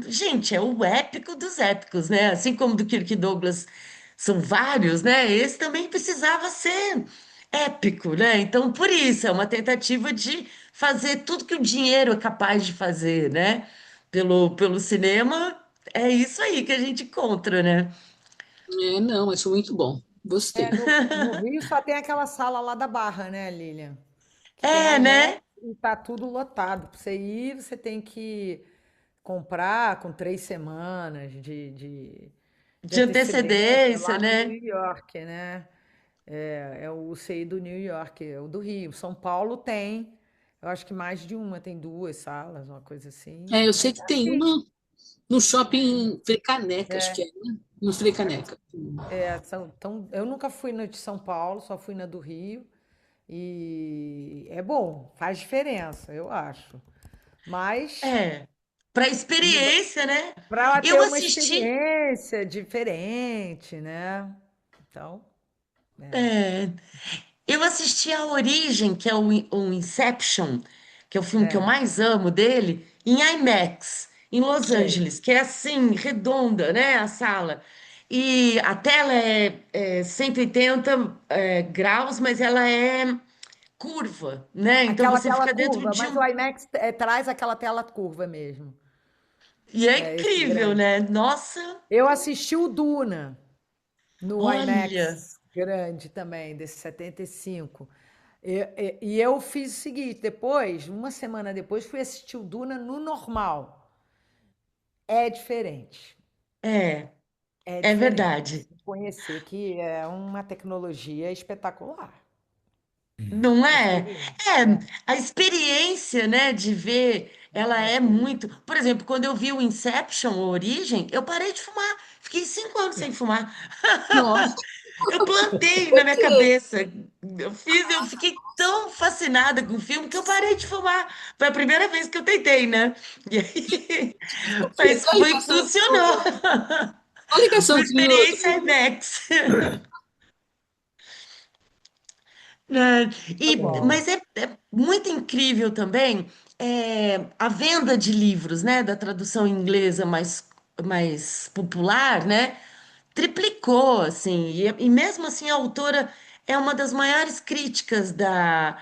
gente, é o épico dos épicos, né? Assim como do Kirk Douglas são vários, né? Esse também precisava ser épico, né? Então, por isso, é uma tentativa de fazer tudo que o dinheiro é capaz de fazer, né? Pelo cinema, é isso aí que a gente encontra, né? É, não, mas foi muito bom. É, Gostei. no Rio só tem aquela sala lá da Barra, né, Lilian? Que tem É, IMAX né? e tá tudo lotado. Para você ir, você tem que comprar com 3 semanas de De antecedência antecedência, lá no New né? York, né? É o UCI do New York, é o do Rio. São Paulo tem, eu acho que mais de uma, tem 2 salas, uma coisa assim. É, eu sei Mas que tem aqui, uma no shopping Frei Caneca, acho que é, né? No Frei Caneca. eu nunca fui na de São Paulo, só fui na do Rio. E é bom, faz diferença, eu acho. Mas É. Para experiência, né? para ela ter Eu uma assisti. experiência diferente, né? Então, é, Eu assisti a Origem, que é o Inception, que é o filme que eu é, mais amo dele, em IMAX, em Los sei. Angeles, que é assim, redonda, né, a sala. E a tela é 180 graus, mas ela é curva, né? Então Aquela você tela fica dentro curva, de mas o um. IMAX traz aquela tela curva mesmo. E é É esse incrível, grande. né? Nossa, Eu assisti o Duna no olha. IMAX grande também, desse 75. E eu fiz o seguinte, depois, uma semana depois, fui assistir o Duna no normal. É diferente. É, É é diferente. verdade. Você conhecer que é uma tecnologia espetacular. Não A é? experiência. É, a experiência, né, de ver, ela A é experiência. muito. Por exemplo, quando eu vi o Inception, a Origem, eu parei de fumar. Fiquei 5 anos sem fumar. Nossa, Eu plantei na por minha quê? cabeça. Eu fiquei tão fascinada com o filme que eu parei de fumar. Foi a primeira vez que eu tentei, né? E aí, Por quê? mas Qual a ligação funcionou. qual a ligação Uma com o outro? experiência IMAX. Né? Tá bom. Mas é muito incrível também a venda de livros, né, da tradução inglesa mais popular, né, triplicou, assim, e mesmo assim a autora é uma das maiores críticas da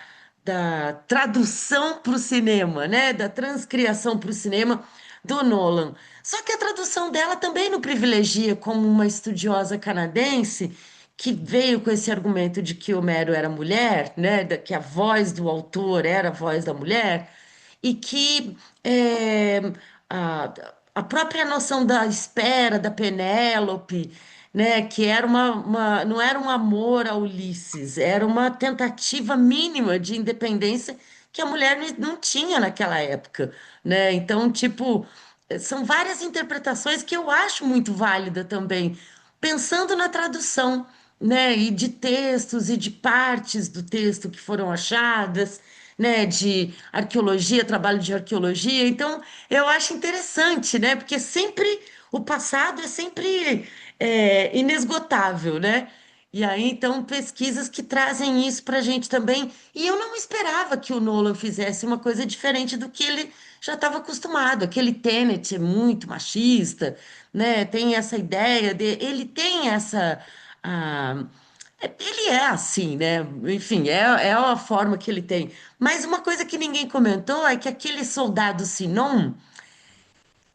tradução para o cinema, né, da transcriação para o cinema do Nolan. Só que a tradução dela também não privilegia como uma estudiosa canadense que veio com esse argumento de que Homero era mulher, né, que a voz do autor era a voz da mulher, e que a, a própria noção da espera da Penélope, né, que era não era um amor a Ulisses, era uma tentativa mínima de independência que a mulher não tinha naquela época, né? Então, tipo, são várias interpretações que eu acho muito válida também, pensando na tradução, né, e de textos e de partes do texto que foram achadas, né, de arqueologia, trabalho de arqueologia. Então, eu acho interessante, né, porque sempre o passado é sempre inesgotável, né? E aí, então, pesquisas que trazem isso para a gente também. E eu não esperava que o Nolan fizesse uma coisa diferente do que ele já estava acostumado. Aquele Tenet é muito machista, né? Tem essa ideia de, ele tem essa, ah, ele é assim, né? Enfim, é a forma que ele tem. Mas uma coisa que ninguém comentou é que aquele soldado Sinon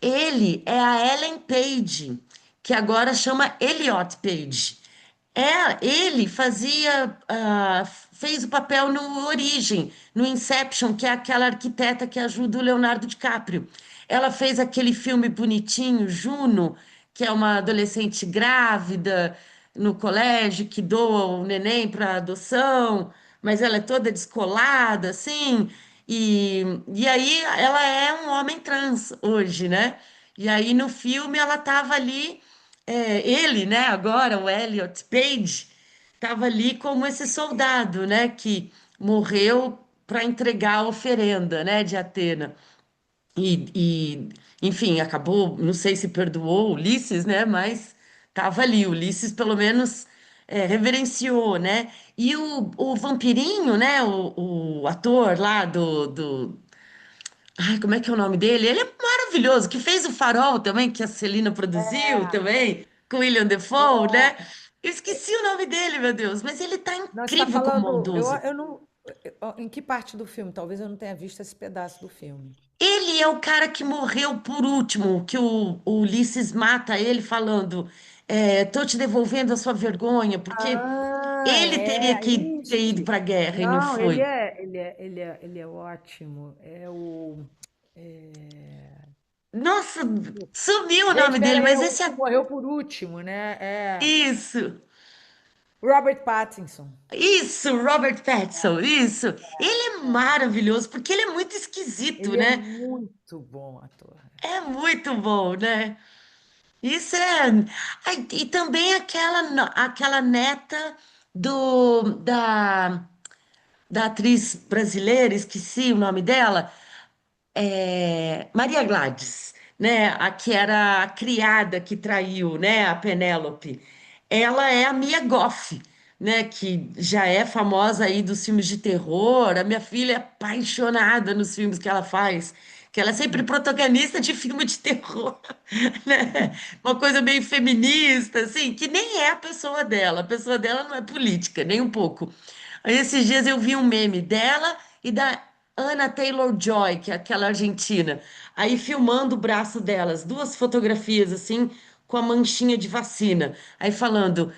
Ele é a Ellen Page, que agora chama Elliot Page. Ele fazia, fez o papel no Origem, no Inception, que é aquela arquiteta que ajuda o Leonardo DiCaprio. Ela fez aquele filme bonitinho, Juno, que é uma adolescente grávida no colégio que doa o neném para adoção, mas ela é toda descolada, assim. E aí ela é um homem trans hoje, né? E aí no filme ela estava ali, ele, né, agora, o Elliot Page, estava ali como esse soldado, né, que morreu para entregar a oferenda, né, de Atena. Enfim, acabou, não sei se perdoou Ulisses, né, mas estava ali. Ulisses, pelo menos, reverenciou, né? E o vampirinho, né, o ator lá Ai, como é que é o nome dele? Ele é maravilhoso, que fez o Farol também, que a Celina produziu É, também, com William Dafoe, né? Eu esqueci o nome dele, meu Deus, mas ele tá não, você está incrível como falando. maldoso. Eu não. Em que parte do filme? Talvez eu não tenha visto esse pedaço do filme. Ele é o cara que morreu por último, que o Ulisses mata ele falando, tô te devolvendo a sua vergonha, porque Ah, ele teria é, que ter ido este. para a guerra e não Não, foi. ele é ótimo. É o. é, Nossa, sumiu o Gente, nome dele, espera aí, mas o esse que é morreu por último, né? É isso. Robert Pattinson. Isso, Robert Pattinson, isso. Ele é maravilhoso, porque ele é muito esquisito, Ele é né? muito bom ator. É muito bom, né? Isso é. Ai, e também aquela neta da atriz brasileira, esqueci o nome dela, Maria Gladys, né? A que era a criada que traiu, né? A Penélope. Ela é a Mia Goth, né? Que já é famosa aí dos filmes de terror. A minha filha é apaixonada nos filmes que ela faz. Que ela é sempre protagonista de filme de terror, né? Uma coisa meio feminista, assim, que nem é a pessoa dela. A pessoa dela não é política, nem um pouco. Aí esses dias eu vi um meme dela e da Anna Taylor-Joy, que é aquela argentina, aí filmando o braço delas, duas fotografias assim, com a manchinha de vacina, aí falando,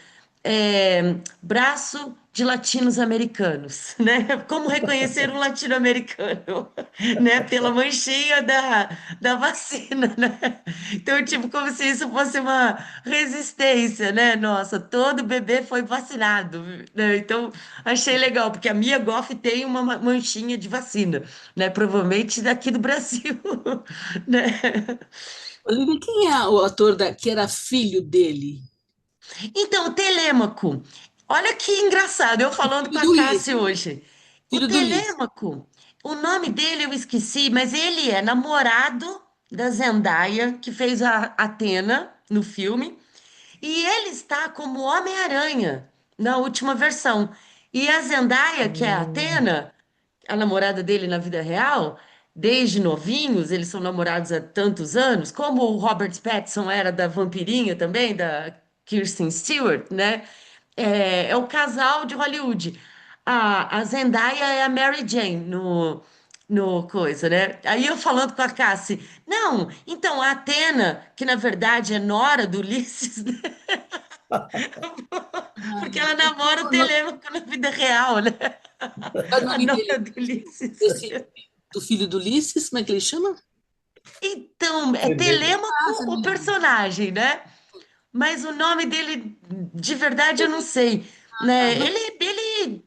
braço de latinos americanos, né? Como reconhecer um latino-americano, né? Pela manchinha da vacina, né? Então, tipo, como se isso fosse uma resistência, né? Nossa, todo bebê foi vacinado, né? Então, achei legal, porque a Mia Goff tem uma manchinha de vacina, né? Provavelmente daqui do Brasil, né? Olivia, quem é o ator que era filho dele? Então, o Telêmaco, olha que engraçado, eu falando com Filho a do Cassie Ulisses. hoje. O Filho do Ulisses. Telêmaco, o nome dele eu esqueci, mas ele é namorado da Zendaya, que fez a Atena no filme, e ele está como Homem-Aranha na última versão. E a Zendaya, que é a Hum. Atena, a namorada dele na vida real, desde novinhos, eles são namorados há tantos anos, como o Robert Pattinson era da Vampirinha também, da Kirsten Stewart, né? É o casal de Hollywood. A Zendaya é a Mary Jane no coisa, né? Aí eu falando com a Cassie, não, então a Atena, que na verdade é nora do Ulisses, né? Ah, Porque ela namora o Telêmaco na vida real, né? qual é o A nome nora dele, do Ulisses. do filho do Ulisses? Como é que ele chama? Então, é Beleza. Telêmaco Ah, o Samir. personagem, né? Mas o nome dele, de verdade, eu não sei, Tá. né? Ele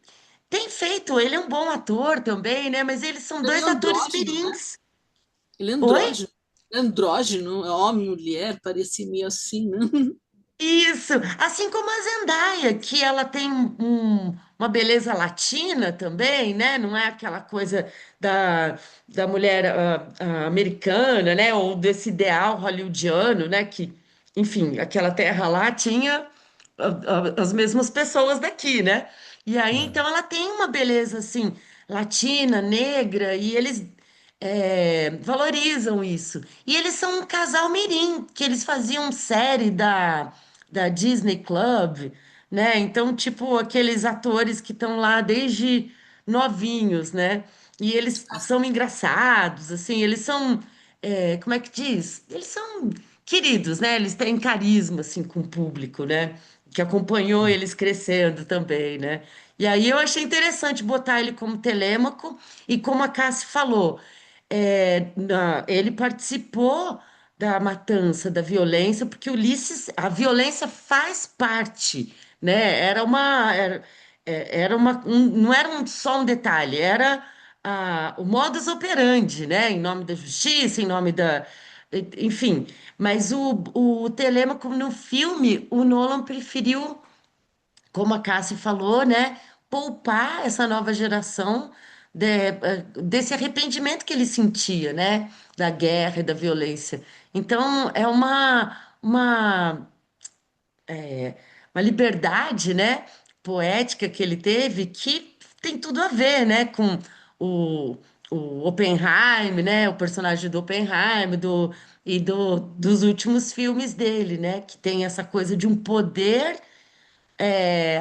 tem feito, ele é um bom ator também, né? Mas eles são Ele é dois atores andrógeno, né? mirins. Ele é Oi? andrógeno. Andrógeno, é homem, mulher, parecia meio assim, né? Isso, assim como a Zendaya, que ela tem uma beleza latina também, né? Não é aquela coisa da mulher americana, né? Ou desse ideal hollywoodiano, né? Que, enfim, aquela terra lá tinha as mesmas pessoas daqui, né? E aí, então, ela tem uma beleza, assim, latina, negra, e eles valorizam isso. E eles são um casal mirim, que eles faziam série da Disney Club, né? Então, tipo, aqueles atores que estão lá desde novinhos, né? E eles são engraçados, assim, eles são como é que diz? Eles são queridos, né? Eles têm carisma, assim, com o público, né? Que acompanhou eles crescendo também, né? E aí eu achei interessante botar ele como Telêmaco e como a Cassie falou, ele participou da matança, da violência, porque Ulisses, a violência faz parte, né? Não era só um detalhe, era o modus operandi, né? Em nome da justiça, em nome da. Enfim, mas o Telêmaco no filme, o Nolan preferiu, como a Cassie falou, né? Poupar essa nova geração desse arrependimento que ele sentia, né? Da guerra e da violência. Então, é uma liberdade, né, poética que ele teve que tem tudo a ver, né, com o, o Oppenheim, né, o personagem do Oppenheim, dos últimos filmes dele, né, que tem essa coisa de um poder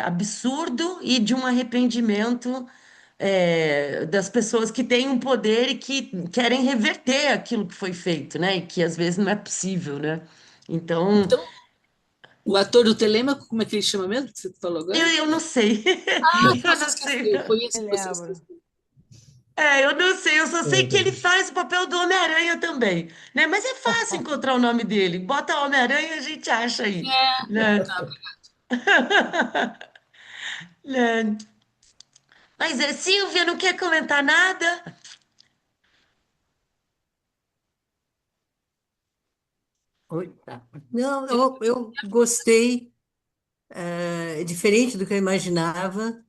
absurdo e de um arrependimento das pessoas que têm um poder e que querem reverter aquilo que foi feito, né, e que às vezes não é possível, né. Então, Então, o ator do Telêmaco, como é que ele chama mesmo, que você falou eu, agora? eu não sei. Ah, que Eu você não sei. esqueceu, foi esse Me que você lembro. esqueceu. Eu não sei, eu só sei que ele faz o papel do Homem-Aranha também, né? Mas é fácil encontrar o nome dele. Bota Homem-Aranha e a gente acha aí, né? Tá. Né? Mas Silvia não quer comentar nada? Oi, tá. Não, eu gostei, é diferente do que eu imaginava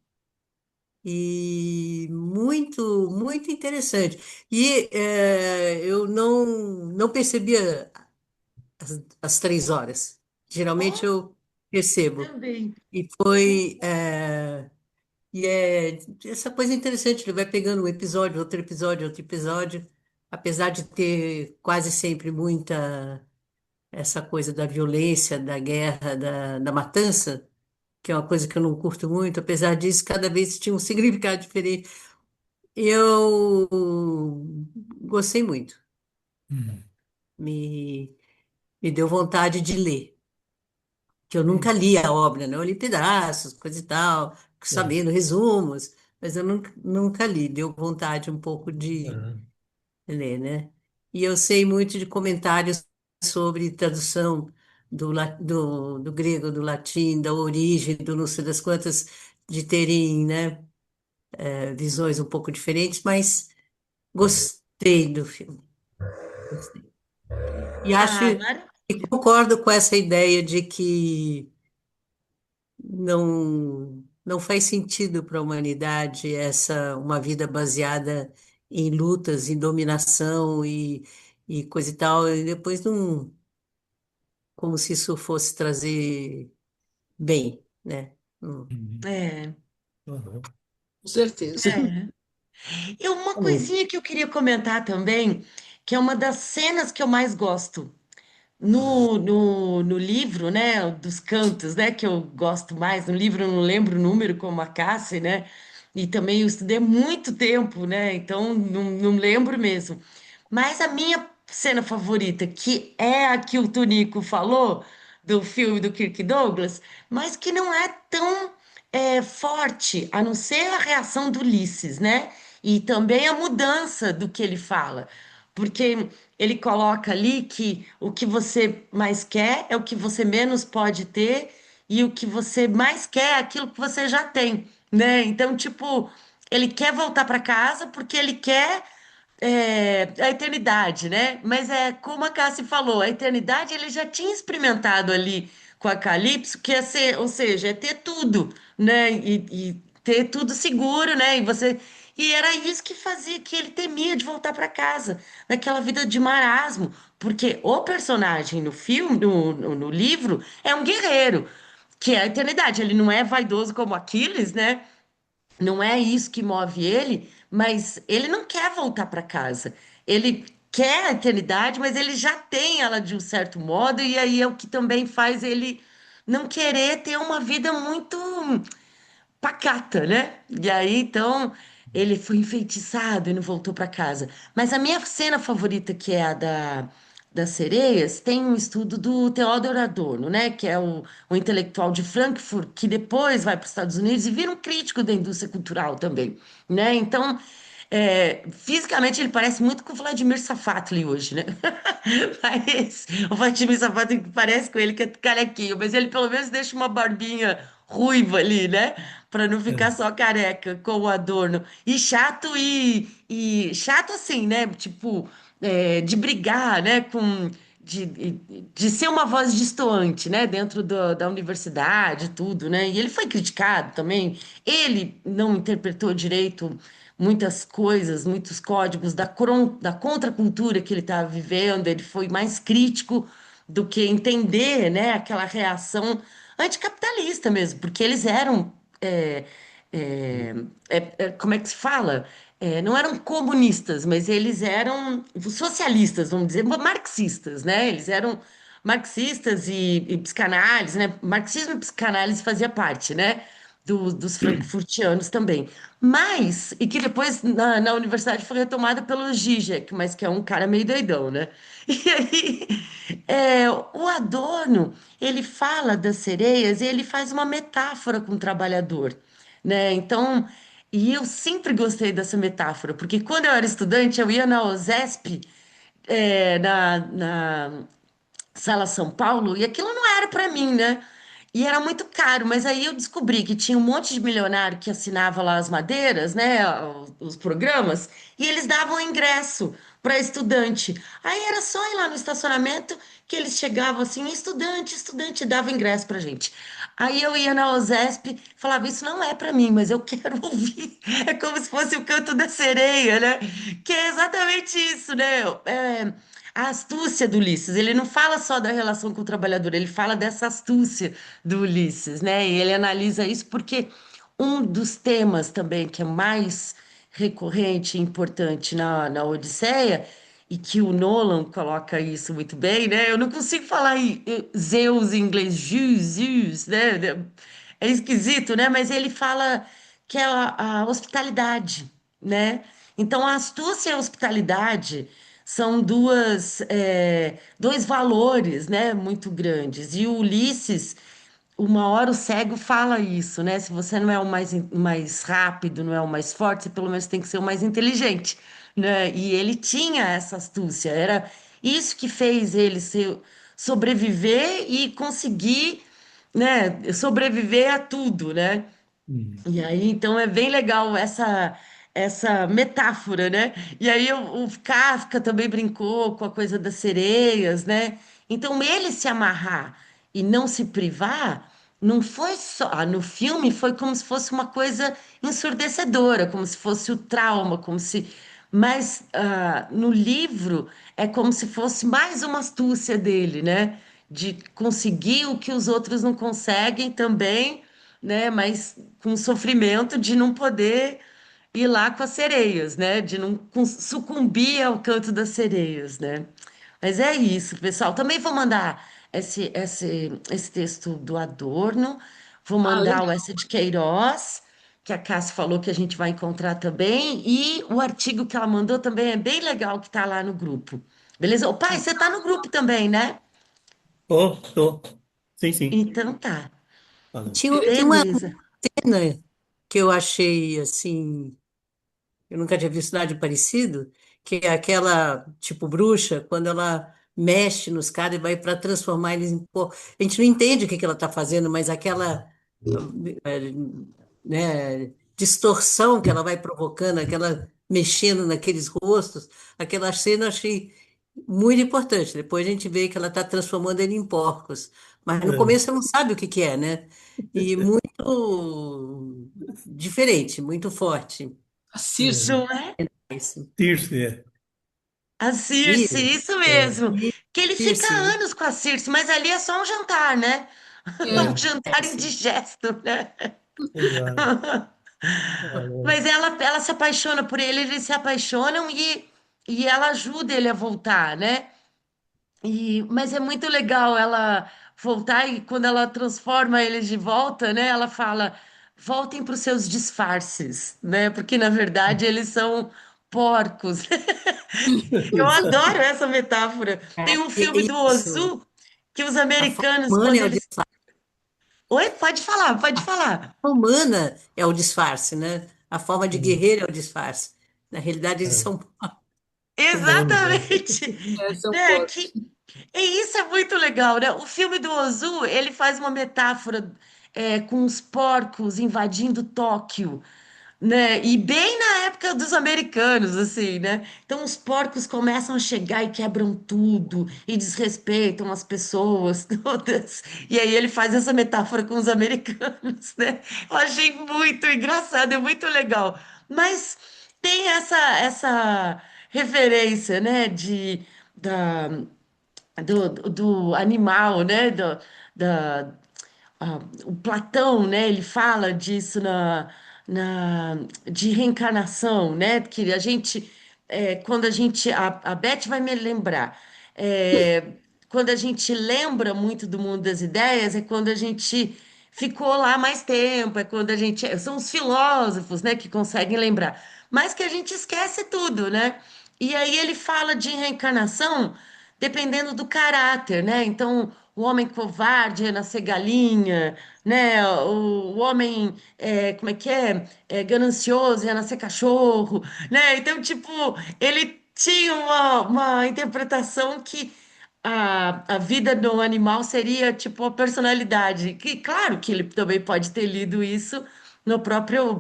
e muito, muito interessante. E eu não percebia as 3 horas. Geralmente Oh, eu percebo. também. E foi. E é essa coisa interessante, ele vai pegando um episódio, outro episódio, apesar de ter quase sempre muita essa coisa da violência, da guerra, da matança, que é uma coisa que eu não curto muito, apesar disso, cada vez tinha um significado diferente. Eu gostei muito, me, me deu vontade de ler, que eu nunca li a obra, né? Eu li pedaços, coisa e tal, sabendo resumos, mas eu nunca li, deu vontade um pouco de ler, né? E eu sei muito de comentários sobre tradução do grego, do latim, da origem, do não sei das quantas, de terem, né, visões um pouco diferentes, mas gostei do filme. Gostei. E acho Ah, e maravilha. concordo com essa ideia de que não faz sentido para a humanidade uma vida baseada em lutas, em dominação e coisa e tal, e depois não, como se isso fosse trazer bem, né? É, Com certeza. é. E uma Hum. coisinha que eu queria comentar também, que é uma das cenas que eu mais gosto. No livro, né, dos cantos, né, que eu gosto mais, no livro eu não lembro o número como a Cassie, né, e também eu estudei há muito tempo, né, então não lembro mesmo. Mas a minha cena favorita, que é a que o Tonico falou, do filme do Kirk Douglas, mas que não é tão forte, a não ser a reação do Ulisses, né, e também a mudança do que ele fala. Porque ele coloca ali que o que você mais quer é o que você menos pode ter, e o que você mais quer é aquilo que você já tem, né? Então, tipo, ele quer voltar para casa porque ele quer a eternidade, né? Mas é como a Cassie falou, a eternidade ele já tinha experimentado ali com a Calypso, que é ser, ou seja, é ter tudo, né? E ter tudo seguro, né? E era isso que fazia que ele temia de voltar para casa, naquela vida de marasmo, porque o personagem no filme, no livro, é um guerreiro, que é a eternidade. Ele não é vaidoso como Aquiles, né? Não é isso que move ele, mas ele não quer voltar para casa. Ele quer a eternidade, mas ele já tem ela de um certo modo, e aí é o que também faz ele não querer ter uma vida muito pacata, né? E aí, então, ele foi enfeitiçado e não voltou para casa. Mas a minha cena favorita, que é a das sereias, tem um estudo do Theodor Adorno, né? Que é o intelectual de Frankfurt, que depois vai para os Estados Unidos e vira um crítico da indústria cultural também, né? Então, fisicamente ele parece muito com o Vladimir Safatli hoje, né? Mas o Vladimir Safatli parece com ele que é carequinho, mas ele pelo menos deixa uma barbinha ruiva ali, né? Para não ficar É. só careca com o Adorno. E chato e chato assim, né? Tipo, de brigar, né? De, de ser uma voz destoante, né? Dentro da universidade, tudo, né? E ele foi criticado também. Ele não interpretou direito muitas coisas, muitos códigos da contracultura que ele estava vivendo. Ele foi mais crítico do que entender, né? Aquela reação anticapitalista mesmo, porque eles eram. É, como é que se fala? Não eram comunistas, mas eles eram socialistas, vamos dizer, marxistas, né? Eles eram marxistas e psicanálise, né? Marxismo e psicanálise fazia parte, né? Dos frankfurtianos também. Mas, e que depois na universidade foi retomada pelo Zizek, mas que é um cara meio doidão, né? E aí, o Adorno, ele fala das sereias e ele faz uma metáfora com o trabalhador, né? Então, e eu sempre gostei dessa metáfora, porque quando eu era estudante, eu ia na OSESP, na Sala São Paulo, e aquilo não era para mim, né? E era muito caro, mas aí eu descobri que tinha um monte de milionário que assinava lá as madeiras, né, os programas, e eles davam ingresso para estudante. Aí era só ir lá no estacionamento que eles chegavam assim, estudante, estudante, dava ingresso pra gente. Aí eu ia na OSESP, falava, isso não é para mim, mas eu quero ouvir. É como se fosse o canto da sereia, né? Que é exatamente isso, né? A astúcia do Ulisses. Ele não fala só da relação com o trabalhador, ele fala dessa astúcia do Ulisses, né? E ele analisa isso porque um dos temas também que é mais recorrente e importante na Odisseia, e que o Nolan coloca isso muito bem, né? Eu não consigo falar Zeus em inglês, Zeus, né? É esquisito, né? Mas ele fala que é a hospitalidade, né? Então, a astúcia e a hospitalidade são dois valores, né, muito grandes. E o Ulisses, uma hora o cego fala isso, né? Se você não é o mais rápido, não é o mais forte, você pelo menos tem que ser o mais inteligente, né? E ele tinha essa astúcia, era isso que fez ele sobreviver e conseguir, né, sobreviver a tudo, né? Hum. E aí, então, é bem legal essa metáfora, né? E aí, o Kafka também brincou com a coisa das sereias, né? Então, ele se amarrar e não se privar, não foi só. No filme, foi como se fosse uma coisa ensurdecedora, como se fosse o trauma, como se. Mas no livro, é como se fosse mais uma astúcia dele, né? De conseguir o que os outros não conseguem também, né? Mas com sofrimento de não poder ir lá com as sereias, né? De não sucumbir ao canto das sereias, né? Mas é isso, pessoal. Também vou mandar esse texto do Adorno, vou Ah, mandar o legal. essa de Queiroz, que a Cássia falou que a gente vai encontrar também, e o artigo que ela mandou também é bem legal, que está lá no grupo. Beleza? Ô, pai, você está no grupo também, né? Tô. Sim, sim. Então tá. Valeu. Tinha uma Beleza. cena que eu achei assim, eu nunca tinha visto nada de parecido, que é aquela, tipo, bruxa, quando ela mexe nos caras e vai para transformar eles em porco. A gente não entende o que que ela está fazendo, mas aquela, eh, né, distorção que ela vai provocando, aquela mexendo naqueles rostos, aquela cena eu achei muito importante. Depois a gente vê que ela está transformando ele em porcos. Mas no É, começo você não sabe o que que é, né? E muito diferente, muito forte. A Circe. é. Não é? Isso. Tirce, é. A Circe, Isso, isso É, mesmo. Que ele fica isso, anos com a Circe, mas ali é só um jantar, né? Um É. jantar isso. indigesto, né? exato. Valeu. Mas ela se apaixona por ele, eles se apaixonam e ela ajuda ele a voltar, né? Mas é muito legal ela voltar e quando ela transforma eles de volta, né? Ela fala: voltem para os seus disfarces, né? Porque na verdade eles são porcos. Eu adoro essa metáfora. Tem um É filme do isso. Ozu que os A forma americanos, humana quando é o eles. disfarce. Oi, pode falar, pode falar. A humana é o disfarce, né? A forma de guerreiro é o disfarce. Na realidade, eles É, são humanos, né? Exatamente. São Né? porcos. Que e isso é muito legal, né? O filme do Ozu, ele faz uma metáfora com os porcos invadindo Tóquio, né? E bem na época dos americanos, assim, né? Então os porcos começam a chegar e quebram tudo e desrespeitam as pessoas todas. E aí ele faz essa metáfora com os americanos, né? Eu achei muito engraçado, é muito legal. Mas tem essa referência, né? Da, do animal, né? Da, o Platão, né, ele fala disso de reencarnação, né, que a gente, quando a gente, a Beth vai me lembrar, é, quando a gente lembra muito do mundo das ideias, é quando a gente ficou lá mais tempo, é quando a gente, são os filósofos, né, que conseguem lembrar, mas que a gente esquece tudo, né, e aí ele fala de reencarnação dependendo do caráter, né, então o homem covarde ia nascer galinha, né? O homem, como é que é? Ganancioso ia nascer cachorro, né? Então, tipo, ele tinha uma interpretação que a vida do animal seria, tipo, a personalidade. Que, claro que ele também pode ter lido isso do próprio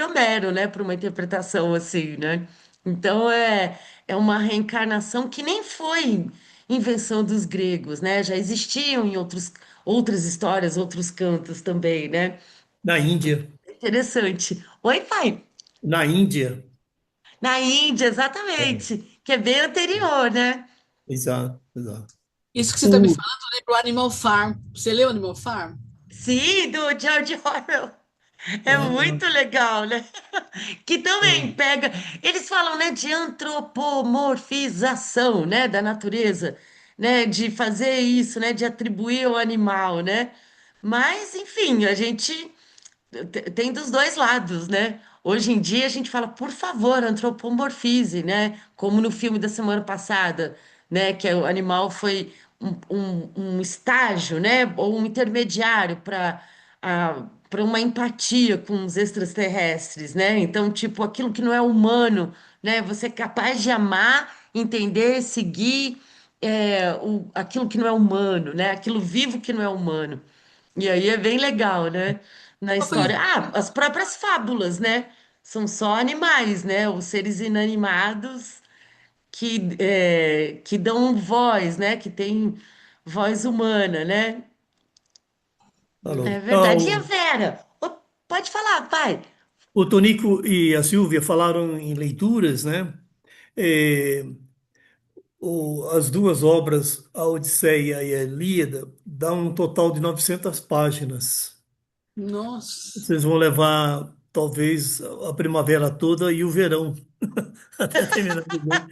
Homero, né? Para uma interpretação assim, né? Então, é uma reencarnação que nem foi invenção dos gregos, né? Já existiam em outras histórias, outros cantos também, né? Na Índia, Interessante. Oi, pai. na Índia, Na Índia, é, exatamente, que é bem anterior, né? exato, exato. Isso que você está me O, falando, eu lembro Animal Farm. Você leu Animal Farm? Sim, do George Orwell. É ah, muito legal, né? Que também é, pega. Eles falam, né, de antropomorfização, né, da natureza, né, de fazer isso, né, de atribuir ao animal, né? Mas, enfim, a gente tem dos dois lados, né? Hoje em dia a gente fala, por favor, antropomorfize, né? Como no filme da semana passada, né? Que o animal foi um estágio, né? Ou um intermediário para uma empatia com os extraterrestres, né? Então, tipo, aquilo que não é humano, né? Você é capaz de amar, entender, seguir aquilo que não é humano, né? Aquilo vivo que não é humano. E aí é bem legal, né? Na Uma coisa, história. Ah, as próprias fábulas, né? São só animais, né? Os seres inanimados que dão voz, né? Que tem voz humana, né? É falou. verdade. E a Vera? Ô, pode falar, pai. O Tonico e a Silvia falaram em leituras, né? É, as duas obras, a Odisseia e a Ilíada, dão um total de 900 páginas. nossa. Vocês vão levar, talvez, a primavera toda e o verão, até terminar de ler.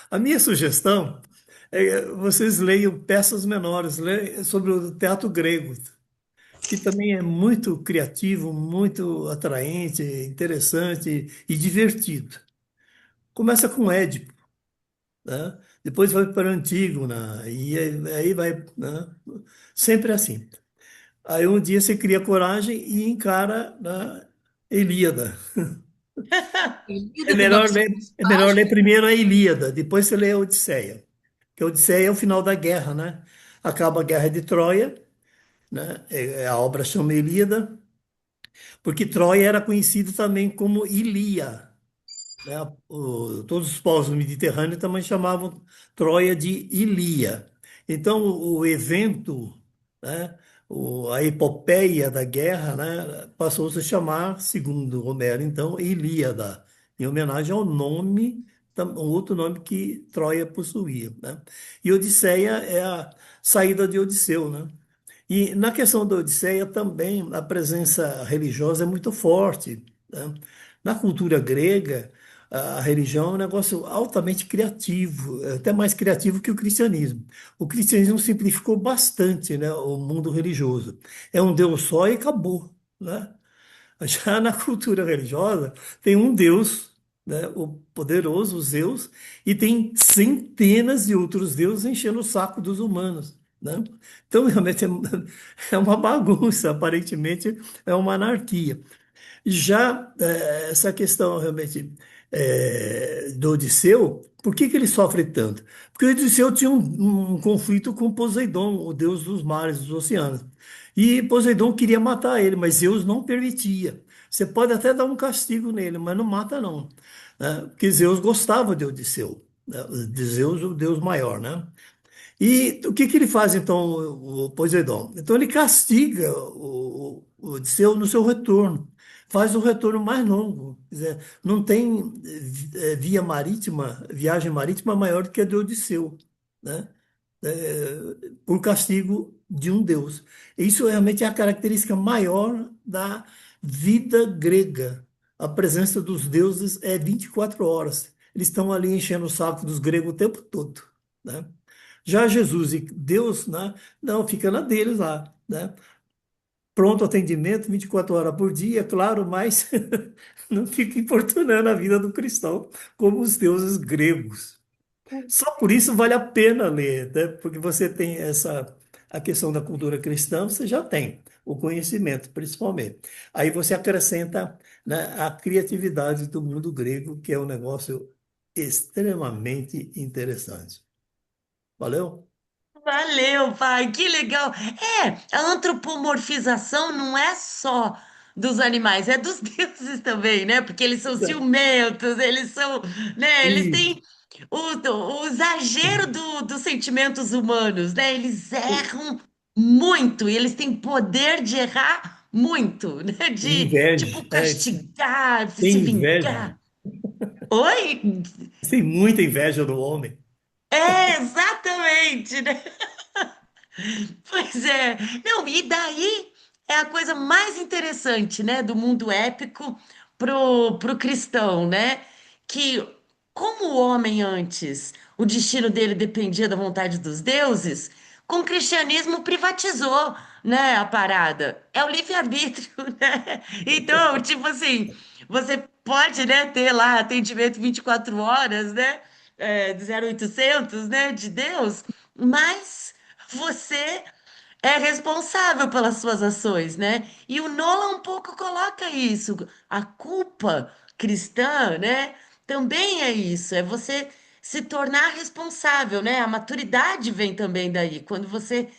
A minha sugestão é que vocês leiam peças menores, sobre o teatro grego, que também é muito criativo, muito atraente, interessante e divertido. Começa com Édipo, né? Depois vai para Antígona, e aí vai, né? Sempre assim. Aí um dia você cria coragem e encara, né, Ilíada. Ilíada tem 900 É melhor ler páginas? primeiro a Ilíada, depois você lê a Odisseia. Que a Odisseia é o final da guerra, né? Acaba a guerra de Troia, né? A obra chama Ilíada, porque Troia era conhecido também como Ilia, né? Todos os povos do Mediterrâneo também chamavam Troia de Ilia. Então, o evento, né? A epopeia da guerra, né? Passou a se chamar, segundo Homero, então, Ilíada, em homenagem ao nome, um outro nome que Troia possuía, né? E Odisseia é a saída de Odisseu, né? E na questão da Odisseia também a presença religiosa é muito forte, né? Na cultura grega, a religião é um negócio altamente criativo, até mais criativo que o cristianismo. O cristianismo simplificou bastante, né, o mundo religioso. É um Deus só e acabou, né? Já na cultura religiosa, tem um Deus, né, o poderoso Zeus, e tem centenas de outros deuses enchendo o saco dos humanos, né? Então, realmente, é uma bagunça, aparentemente, é uma anarquia. Já essa questão realmente do Odisseu, por que que ele sofre tanto? Porque o Odisseu tinha um conflito com Poseidon, o deus dos mares, dos oceanos. E Poseidon queria matar ele, mas Zeus não permitia. Você pode até dar um castigo nele, mas não mata não, né? Porque Zeus gostava de Odisseu, né? De Zeus, o deus maior, né? E o que que ele faz então, o Poseidon? Então ele castiga o Odisseu no seu retorno, faz o retorno mais longo. Quer dizer, não tem via marítima, viagem marítima maior do que a de Odisseu, né? Por castigo de um deus. Isso realmente é a característica maior da vida grega. A presença dos deuses é 24 horas. Eles estão ali enchendo o saco dos gregos o tempo todo, né? Já Jesus e Deus, né? Não, fica na deles lá, né? Pronto atendimento, 24 horas por dia, claro, mas não fica importunando a vida do cristão como os deuses gregos. Só por isso vale a pena ler, né? Porque você tem a questão da cultura cristã, você já tem o conhecimento, principalmente. Aí você acrescenta, né, a criatividade do mundo grego, que é um negócio extremamente interessante. Valeu? Valeu, pai, que legal. A antropomorfização não é só dos animais, é dos deuses também, né? Porque eles são ciumentos, eles são, né? Eles Isso. têm o exagero dos sentimentos humanos, né? Eles erram muito e eles têm poder de errar muito, né? De, tipo, Inveja. castigar, se Tem inveja. vingar. Oi? Tem muita inveja do homem. Exatamente, né? Pois é. Não, e daí é a coisa mais interessante, né, do mundo épico pro cristão, né? Que como o homem antes, o destino dele dependia da vontade dos deuses, com o cristianismo privatizou, né, a parada. É o livre-arbítrio, né? Então, tipo assim, você pode, né, ter lá atendimento 24 horas, né? De 0800, né, de Deus, mas você é responsável pelas suas ações, né? E o Nolan um pouco coloca isso. A culpa cristã, né? Também é isso, é você se tornar responsável, né? A maturidade vem também daí, quando você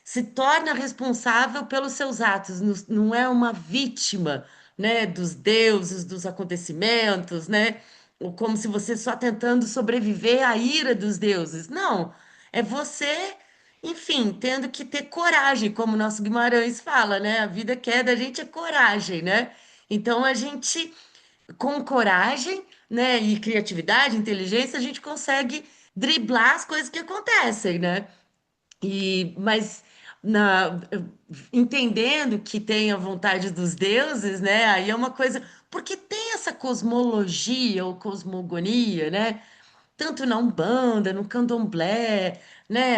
se torna responsável pelos seus atos, não é uma vítima, né? Dos deuses, dos acontecimentos, né? Ou como se você só tentando sobreviver à ira dos deuses. Não, é você, enfim, tendo que ter coragem, como o nosso Guimarães fala, né? A vida que é da gente é coragem, né? Então a gente, com coragem, né, e criatividade, inteligência, a gente consegue driblar as coisas que acontecem, né? Mas na, entendendo que tem a vontade dos deuses, né? Aí é uma coisa, porque tem essa cosmologia ou cosmogonia, né? Tanto na Umbanda, no Candomblé, né,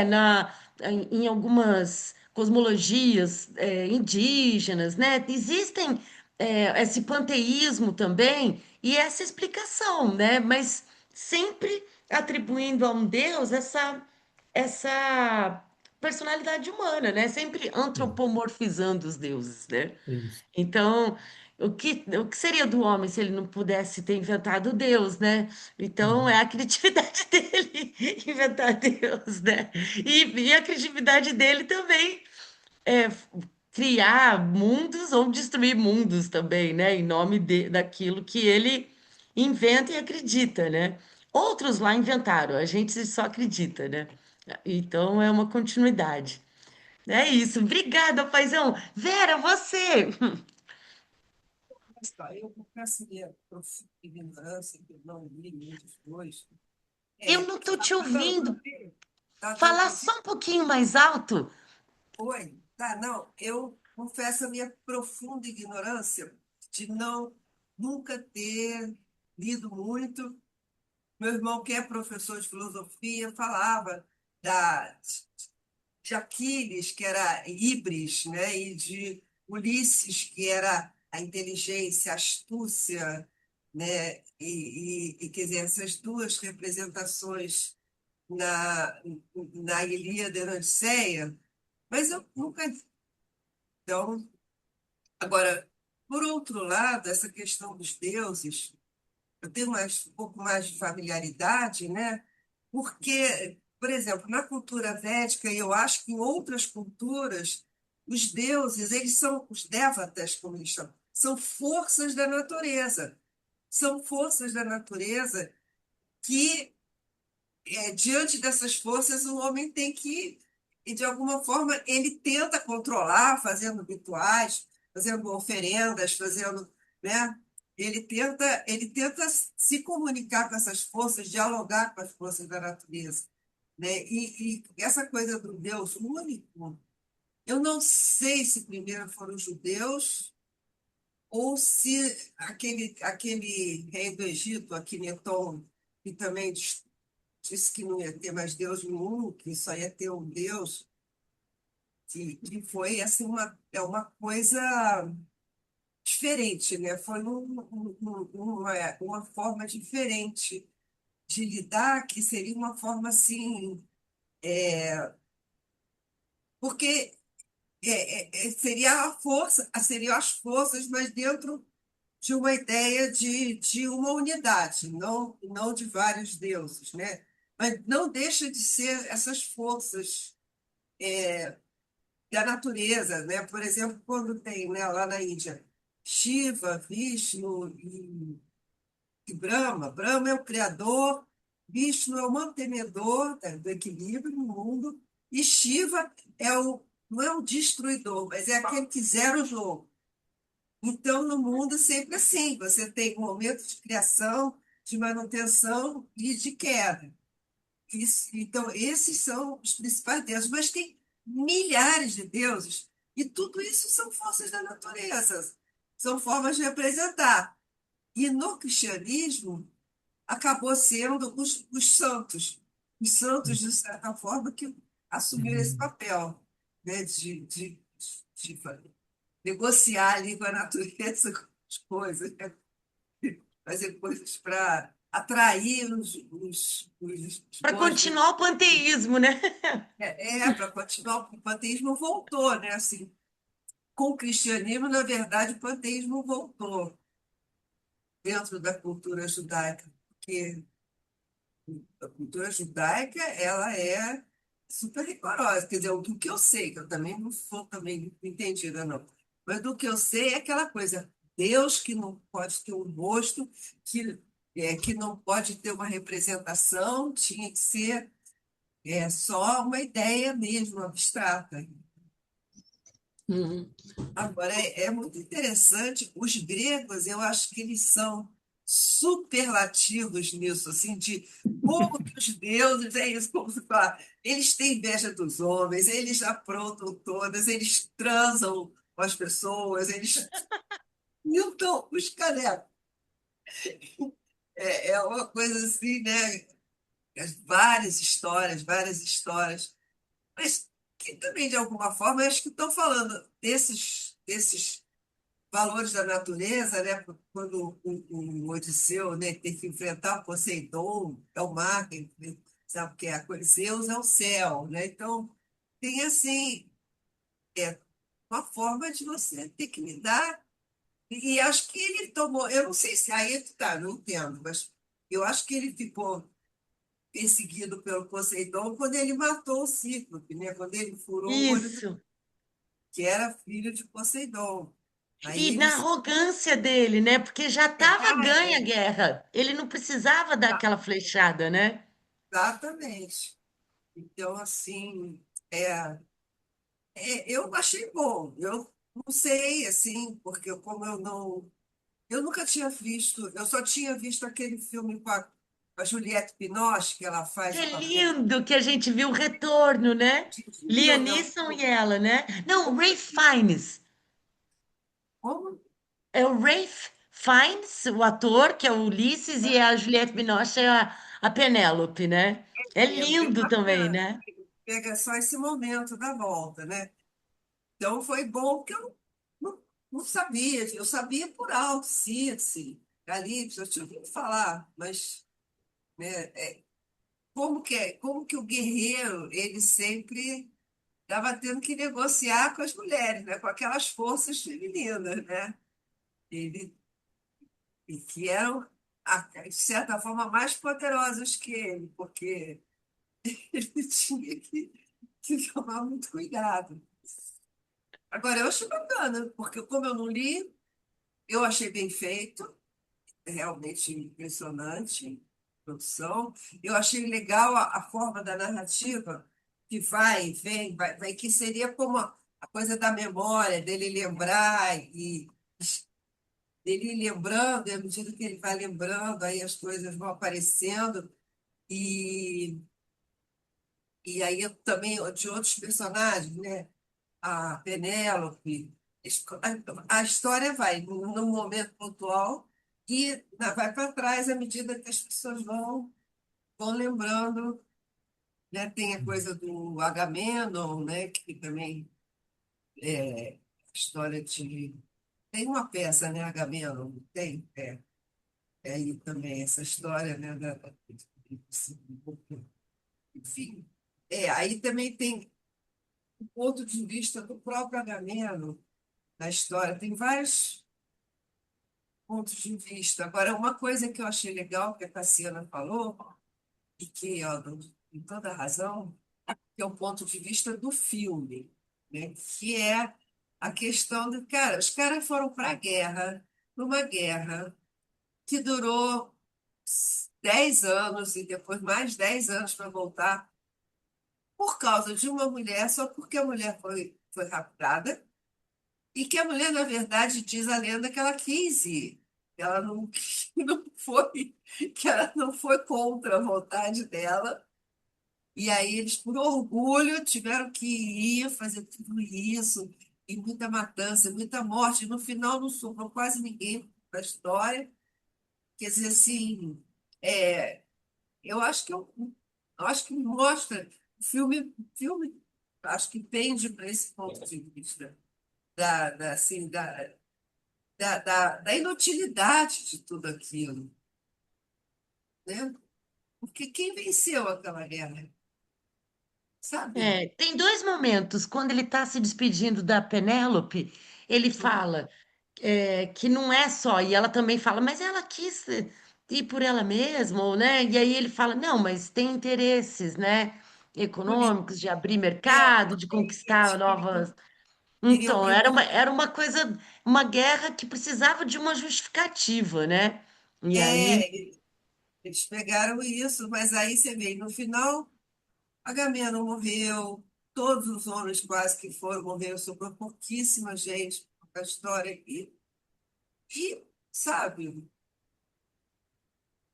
em algumas cosmologias indígenas, né, existem esse panteísmo também e essa explicação, né, mas sempre atribuindo a um Deus essa personalidade humana, né, sempre antropomorfizando os deuses, né. Isso. Então, o que seria do homem se ele não pudesse ter inventado Deus, né? Então, é a criatividade dele inventar Deus, né? E a criatividade dele também é criar mundos ou destruir mundos também, né? Em nome daquilo que ele inventa e acredita, né? Outros lá inventaram, a gente só acredita, né? Então, é uma continuidade. É isso. Obrigada, paizão. Vera, você. Mas tá, eu confesso minha profunda ignorância, que eu não li muitos dois. Eu É, não estou te tá dando para ouvindo. ver? Tá dando Falar para ver? só um pouquinho mais alto. Oi, tá, não, eu confesso a minha profunda ignorância de não nunca ter lido muito. Meu irmão, que é professor de filosofia, falava da, de Aquiles, que era Ibris, né, e de Ulisses, que era a inteligência, a astúcia, né? Quer dizer, essas duas representações na, na Ilíada e na Odisseia, mas eu nunca. Então, agora, por outro lado, essa questão dos deuses, eu tenho um pouco mais de familiaridade, né? Porque, por exemplo, na cultura védica, e eu acho que em outras culturas, os deuses, eles são os devatas, como eles chamam, são forças da natureza. São forças da natureza que, diante dessas forças, o homem tem que, e de alguma forma, ele tenta controlar, fazendo rituais, fazendo oferendas, fazendo, né? Ele tenta se comunicar com essas forças, dialogar com as forças da natureza, né? E essa coisa do Deus único, eu não sei se primeiro foram os judeus ou se aquele rei do Egito, Aquineton, que também disse que não ia ter mais Deus nenhum, que só ia ter um Deus, que foi assim uma coisa diferente, né? Foi uma forma diferente de lidar, que seria uma forma assim, porque seria a força, seriam as forças, mas dentro de uma ideia de uma unidade, não de vários deuses, né? Mas não deixa de ser essas forças da natureza, né? Por exemplo, quando tem, né, lá na Índia, Shiva, Vishnu e Brahma. Brahma é o criador, Vishnu é o mantenedor do equilíbrio no mundo, e Shiva não é o destruidor, mas é aquele que zera o jogo. Então, no mundo, sempre assim, você tem um momento de criação, de manutenção e de queda. Então, esses são os principais deuses, mas tem milhares de deuses, e tudo isso são forças da natureza, são formas de representar. E no cristianismo, acabou sendo os santos, de certa forma, que assumiram esse papel, né, de negociar ali com a natureza, com as coisas, né? Fazer coisas para atrair os Para bons. continuar o panteísmo, né? Para continuar, o panteísmo voltou, né? Assim, com o cristianismo, na verdade, o panteísmo voltou dentro da cultura judaica, porque a cultura judaica ela é super rigorosa. Quer dizer, do que eu sei, que eu também não sou também entendida, não. Mas do que eu sei é aquela coisa, Deus que não pode ter um rosto, que não pode ter uma representação, tinha que ser só uma ideia mesmo, abstrata. Uhum. Agora, é muito interessante, os gregos, eu acho que eles são superlativos nisso, assim, de como que os deuses, é isso, como se fala, eles têm inveja dos homens, eles aprontam todas, eles transam com as pessoas, eles pintam os canecos. É uma coisa assim, né? Várias histórias, mas que também, de alguma forma, eu acho que estão falando desses valores da natureza, né? Quando o Odisseu, né, tem que enfrentar o Poseidon, é o mar, sabe, que é a coisa, Zeus é o céu, né? Então, tem assim, uma forma de você ter que lidar. E acho que ele tomou, eu não sei se aí tá, não entendo, mas eu acho que ele ficou perseguido pelo Poseidon quando ele matou o Cíclope, né? Quando ele furou o olho, Isso. que era filho de Poseidon. Aí E ele. na arrogância dele, né? Porque já estava ganha a guerra. Ele não precisava dar aquela flechada, né? Exatamente. Então, assim, é, eu achei bom. Eu não sei, assim, porque como eu não. Eu nunca tinha visto, eu só tinha visto aquele filme com a Juliette Binoche, que ela Que faz o é papel lindo que a gente viu o retorno, né? de Liam Gil, né? Neeson e ela, né? Não, Ray Fiennes. Como? É o Ralph Fiennes, o ator, que é o Ulisses, e a Juliette Binoche é a Penélope, né? É É bem lindo também, bacana. né? Pega só esse momento da volta, né? Então foi bom, porque eu não não sabia, eu sabia por alto, Circe, Calypso, eu tinha ouvido falar, mas né, como que o guerreiro, ele sempre estava tendo que negociar com as mulheres, né, com aquelas forças femininas, né? Ele, e que eram, de certa forma, mais poderosas que ele, porque ele tinha que tomar muito cuidado. Agora, eu achei bacana, porque como eu não li, eu achei bem feito, é realmente impressionante a produção. Eu achei legal a forma da narrativa, que vai e vem, que seria como a coisa da memória, dele lembrar e dele ir lembrando, e à medida que ele vai lembrando, aí as coisas vão aparecendo. E, e aí eu também de outros personagens, né? A Penélope. A história vai num momento pontual e vai para trás à medida que as pessoas vão lembrando, né? Tem a coisa do Agamenon, né? Que também é história de... Tem uma peça, né? Agamenon, tem? É aí também essa história, né? Enfim, aí também tem o ponto de vista do próprio Agamenon na história. Tem vários pontos de vista. Agora, uma coisa que eu achei legal que a Cassiana falou, e que, ó, tem toda a razão, que é o ponto de vista do filme, né? Que é a questão do cara, os caras foram para a guerra, numa guerra que durou 10 anos e depois mais 10 anos para voltar, por causa de uma mulher, só porque a mulher foi raptada, e que a mulher, na verdade, diz a lenda que ela quis ir. Ela não, não foi, que ela não foi contra a vontade dela. E aí eles, por orgulho, tiveram que ir fazer tudo isso, e muita matança, muita morte. No final não sobrou quase ninguém da história. Quer dizer, assim, é, eu acho que mostra, o filme acho que pende para esse ponto de vista assim, da inutilidade de tudo aquilo, né? Porque quem venceu aquela guerra, sabe? Tem dois momentos. Quando ele está se despedindo da Penélope, ele fala que não é só, e ela também fala, mas ela quis ir por ela mesma, né? E aí ele fala, não, mas tem interesses, né? Econômicos, de abrir mercado, de conquistar Eles novas. queriam Então, era uma coisa, uma guerra que precisava de uma justificativa, né? E aí, é, eles pegaram isso, mas aí você vê, no final, Agamenon morreu, todos os homens quase que foram, morreram, sobrou pouquíssima gente na história aqui. E, sabe,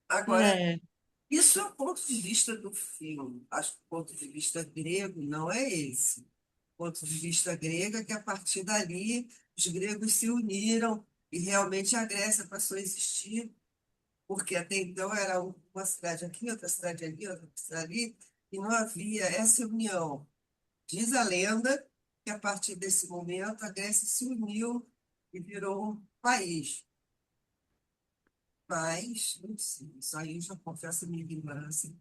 agora, é, isso é o ponto de vista do filme. Acho que o ponto de vista grego não é esse. O ponto de vista grego é que, a partir dali, os gregos se uniram e realmente a Grécia passou a existir, porque até então era uma cidade aqui, outra cidade ali, outra cidade ali, e não havia essa união. Diz a lenda que, a partir desse momento, a Grécia se uniu e virou um país. Mas, não sei, isso aí eu já confesso a minha ignorância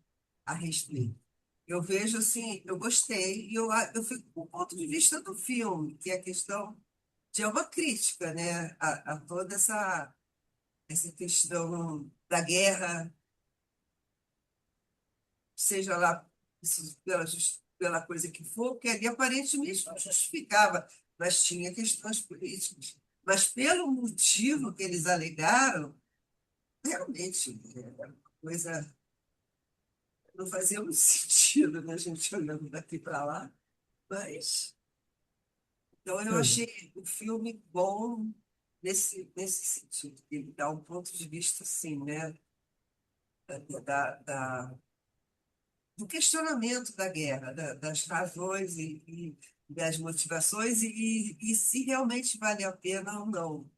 a respeito. Eu vejo assim, eu gostei, e eu fico com o ponto de vista do filme, que é a questão de uma crítica, né, a toda essa questão da guerra, seja lá pela coisa que for, que ali aparentemente não justificava, mas tinha questões políticas. Mas pelo motivo que eles alegaram, realmente era uma coisa não fazia muito sentido, né, a gente olhando daqui para lá. Mas, então, eu é, achei o filme bom nesse sentido. Ele dá um ponto de vista, assim, né, da, da- do questionamento da guerra, das razões e das motivações e se realmente vale a pena ou não.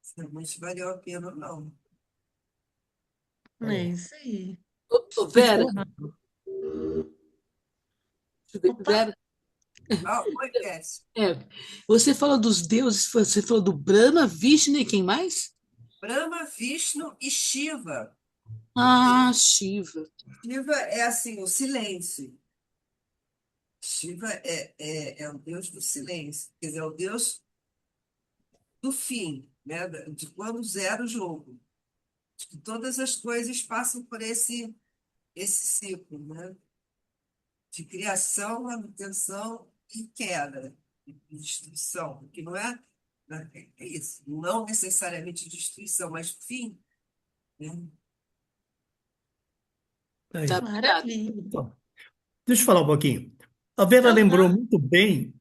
Se realmente valeu a pena ou não. é isso aí. Vera, Opa, Vera, Ah, oi, Cassie. É, você fala dos deuses, você falou do Brahma, Vishnu e quem mais? Brahma, Vishnu e Shiva. Ah, Shiva. Shiva é assim, o silêncio. Shiva é o deus do silêncio, quer dizer, é o deus do fim, né? De quando zera o jogo. De que todas as coisas passam por esse ciclo, né? De criação, manutenção e queda, e destruição, que não é, é isso, não necessariamente destruição, mas fim, né? Tá, Aí. obrigada. Maravilha. Então, deixa eu falar um pouquinho. A Vera lembrou Aham. muito bem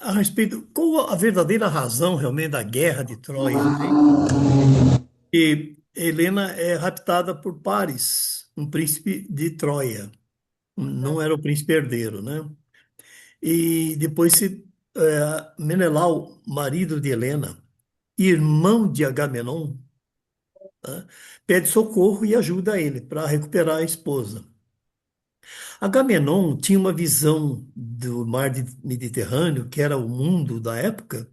a respeito qual a verdadeira razão realmente da guerra de Troia, né? E Helena é raptada por Paris, um príncipe de Troia. Não era o príncipe herdeiro, né? E depois Menelau, marido de Helena, irmão de Agamenon, né, pede socorro e ajuda ele para recuperar a esposa. Agamenon tinha uma visão do Mediterrâneo, que era o mundo da época,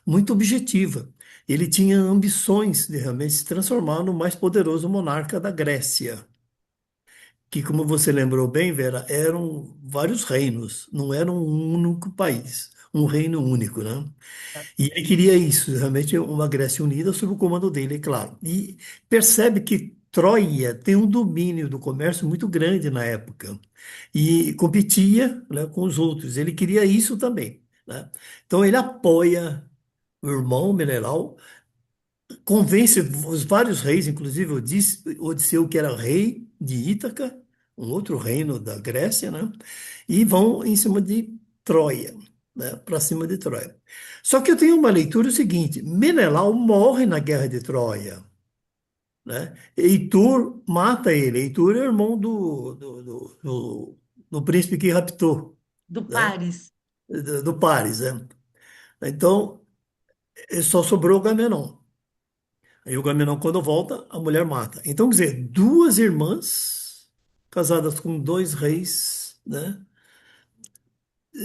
muito objetiva. Ele tinha ambições de realmente se transformar no mais poderoso monarca da Grécia, que, como você lembrou bem, Vera, eram vários reinos, não era um único país, um reino único, né? E ele queria isso, realmente uma Grécia unida sob o comando dele, é claro. E percebe que Troia tem um domínio do comércio muito grande na época e competia, né, com os outros. Ele queria isso também, né? Então ele apoia o irmão Menelau, convence os vários reis, inclusive Odisseu, que era rei de Ítaca, um outro reino da Grécia, né? E vão em cima de Troia, né? Para cima de Troia. Só que eu tenho uma leitura seguinte: Menelau morre na Guerra de Troia, né? Heitor mata ele. Heitor é irmão do príncipe que raptou, Do né? Paris. Do Paris, né? Então, só sobrou Agamenon. Aí o Agamenon, quando volta, a mulher mata. Então, quer dizer, duas irmãs casadas com dois reis, né?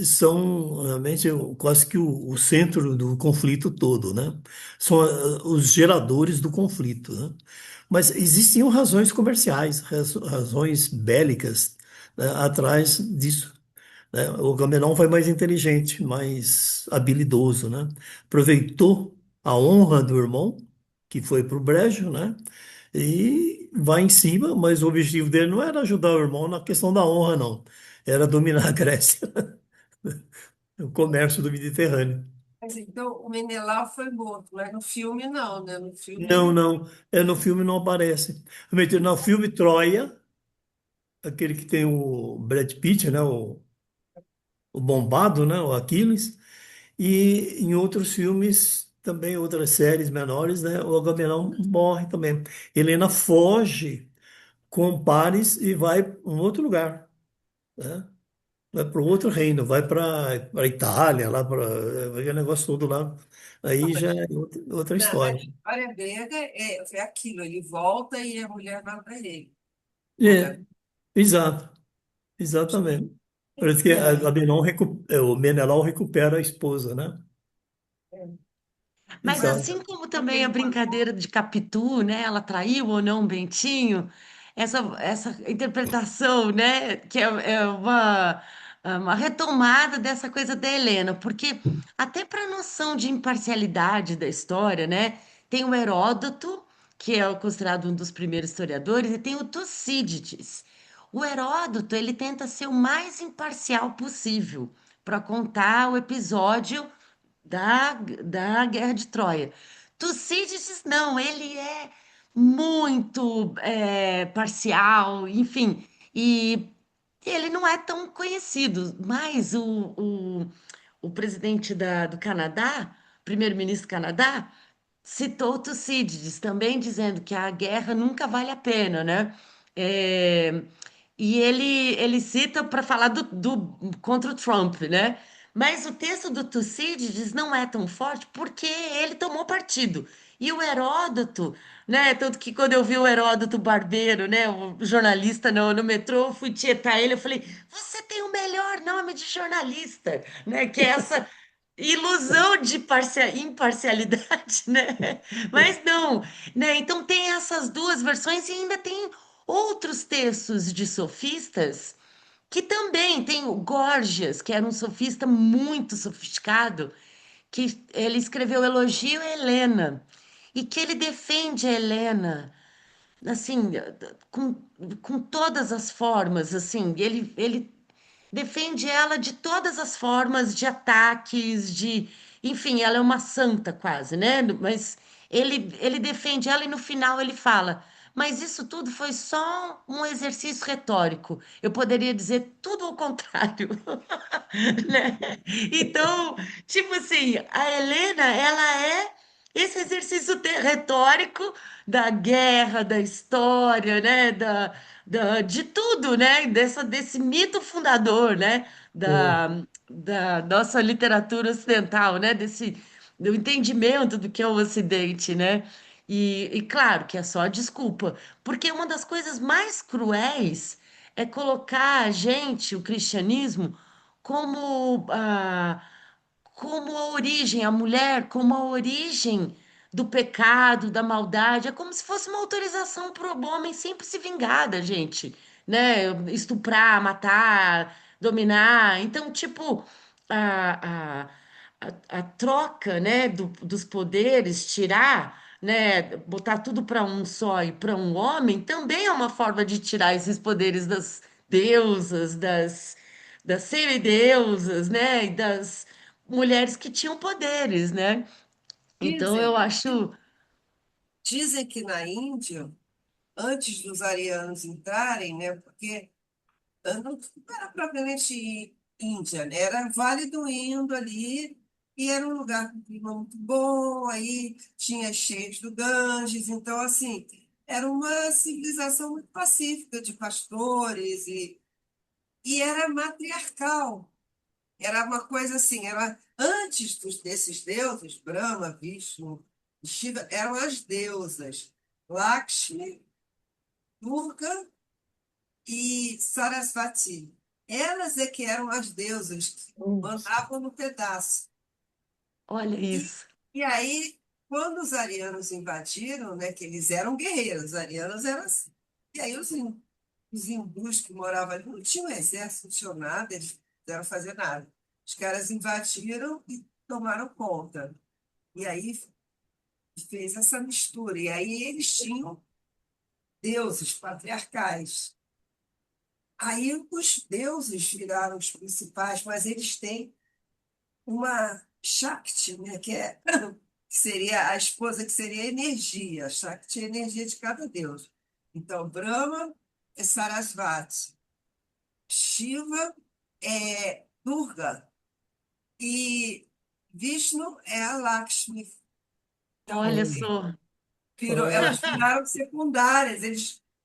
São realmente quase que o centro do conflito todo, né? São os geradores do conflito, né? Mas existiam razões comerciais, razões bélicas, né, atrás disso, né? O Agamenon foi mais inteligente, mais habilidoso, né? Aproveitou a honra do irmão, que foi para o brejo, né? E vai em cima, mas o objetivo dele não era ajudar o irmão na questão da honra, não. Era dominar a Grécia, o comércio do Mediterrâneo. Mas então o Menelau foi morto, mas no filme não, né? No filme Não, ele. não, no filme não aparece. Realmente, no filme Troia, aquele que tem o Brad Pitt, né? O bombado, né? O Aquiles. E em outros filmes, também outras séries menores, né? O Agamenon morre também. Helena foge com Paris e vai para um outro lugar, né? Vai para outro reino, vai para Itália, lá para aquele negócio todo lá. Não, Aí já mas é outra na história. história grega é aquilo, ele volta e a mulher vai para ele. É, exato, exatamente. Parece que É, O Menelau recupera a esposa, né? Mas Exato. assim como também a brincadeira de Capitu, né? Ela traiu ou não Bentinho, essa interpretação, né? Que é uma retomada dessa coisa da Helena, porque até para a noção de imparcialidade da história, né? Tem o Heródoto, que é considerado um dos primeiros historiadores, e tem o Tucídides. O Heródoto, ele tenta ser o mais imparcial possível para contar o episódio da Guerra de Troia. Tucídides, não, ele é muito parcial, enfim, e ele não é tão conhecido, mas o presidente do Canadá, primeiro-ministro do Canadá, citou Tucídides também, dizendo que a guerra nunca vale a pena, né? É, e ele cita para falar contra o Trump, né? Mas o texto do Tucídides não é tão forte porque ele tomou partido. E o Heródoto, né? Tanto que quando eu vi o Heródoto Barbeiro, né? O jornalista no metrô, eu fui tietar ele, eu falei, você tem o melhor nome de jornalista, né? Que é essa ilusão de imparcialidade, né? Mas não, né? Então tem essas duas versões e ainda tem outros textos de sofistas que também tem o Gorgias, que era um sofista muito sofisticado, que ele escreveu Elogio a Helena e que ele defende a Helena assim com, com todas as formas, assim, ele defende ela de todas as formas de ataques, de, enfim, ela é uma santa quase, né? Mas ele defende ela e no final ele fala, mas isso tudo foi só um exercício retórico. Eu poderia dizer tudo ao contrário, né? Então, tipo assim, a Helena, ela é esse exercício retórico da guerra, da história, né? De tudo, né? Desse mito fundador, né? É. Da nossa literatura ocidental, né? Do entendimento do que é o Ocidente, né? E claro que é só desculpa, porque uma das coisas mais cruéis é colocar a gente, o cristianismo, como como a origem, a mulher como a origem do pecado, da maldade. É como se fosse uma autorização para o homem sempre se vingar da gente, né? Estuprar, matar, dominar. Então, tipo, a, a, a troca, né, dos poderes, tirar, né, botar tudo para um só e para um homem, também é uma forma de tirar esses poderes das deusas, das semideusas, né, e das mulheres que tinham poderes, né? Então eu Dizem, acho, dizem que na Índia, antes dos arianos entrarem, né, porque não era propriamente Índia, né, era Vale do Indo ali, e era um lugar com clima muito bom, aí tinha as cheias do Ganges, então, assim, era uma civilização muito pacífica de pastores, e era matriarcal. Era uma coisa assim, era antes desses deuses, Brahma, Vishnu, Shiva, eram as deusas Lakshmi, Durga e Sarasvati. Elas é que eram as deusas que mandavam no pedaço. olha E, isso. e aí, quando os arianos invadiram, né, que eles eram guerreiros, os arianos eram assim. E aí os hindus que moravam ali não tinham exército, não tinham nada, eles não puderam fazer nada. Os caras invadiram e tomaram conta. E aí fez essa mistura. E aí eles tinham deuses patriarcais. Aí os deuses viraram os principais, mas eles têm uma Shakti, né, que seria a esposa, que seria a energia. A Shakti é a energia de cada deus. Então, Brahma é Sarasvati, Shiva é Durga e Vishnu é a Lakshmi. Então, Olha só. Ah, elas viraram secundárias,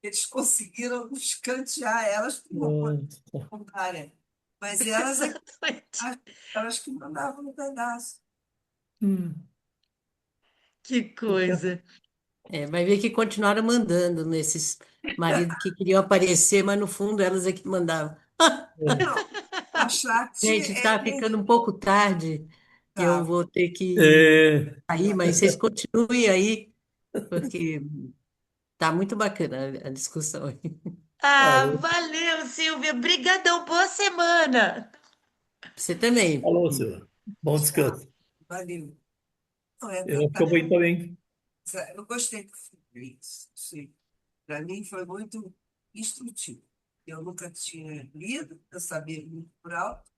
eles conseguiram escantear elas por uma ah, secundária. Mas Exatamente. elas que mandavam no pedaço. hum. Que coisa. Vai ver que continuaram mandando nesses maridos que queriam aparecer, mas no fundo elas é que mandavam. Não, a Shakti Gente, é tá ficando um pouco tarde, eu tá. vou ter que É, sair, mas vocês continuem aí, porque tá muito bacana a discussão aí. Ah, falou, valeu, Silvia. Brigadão. Boa semana. Você também. falou, senhor. Bom Tchau. descanso. Valeu. Não, é Eu fico bem verdade. também. Eu gostei do filme. Sim. Para mim foi muito instrutivo. Eu nunca tinha lido, eu sabia muito por alto.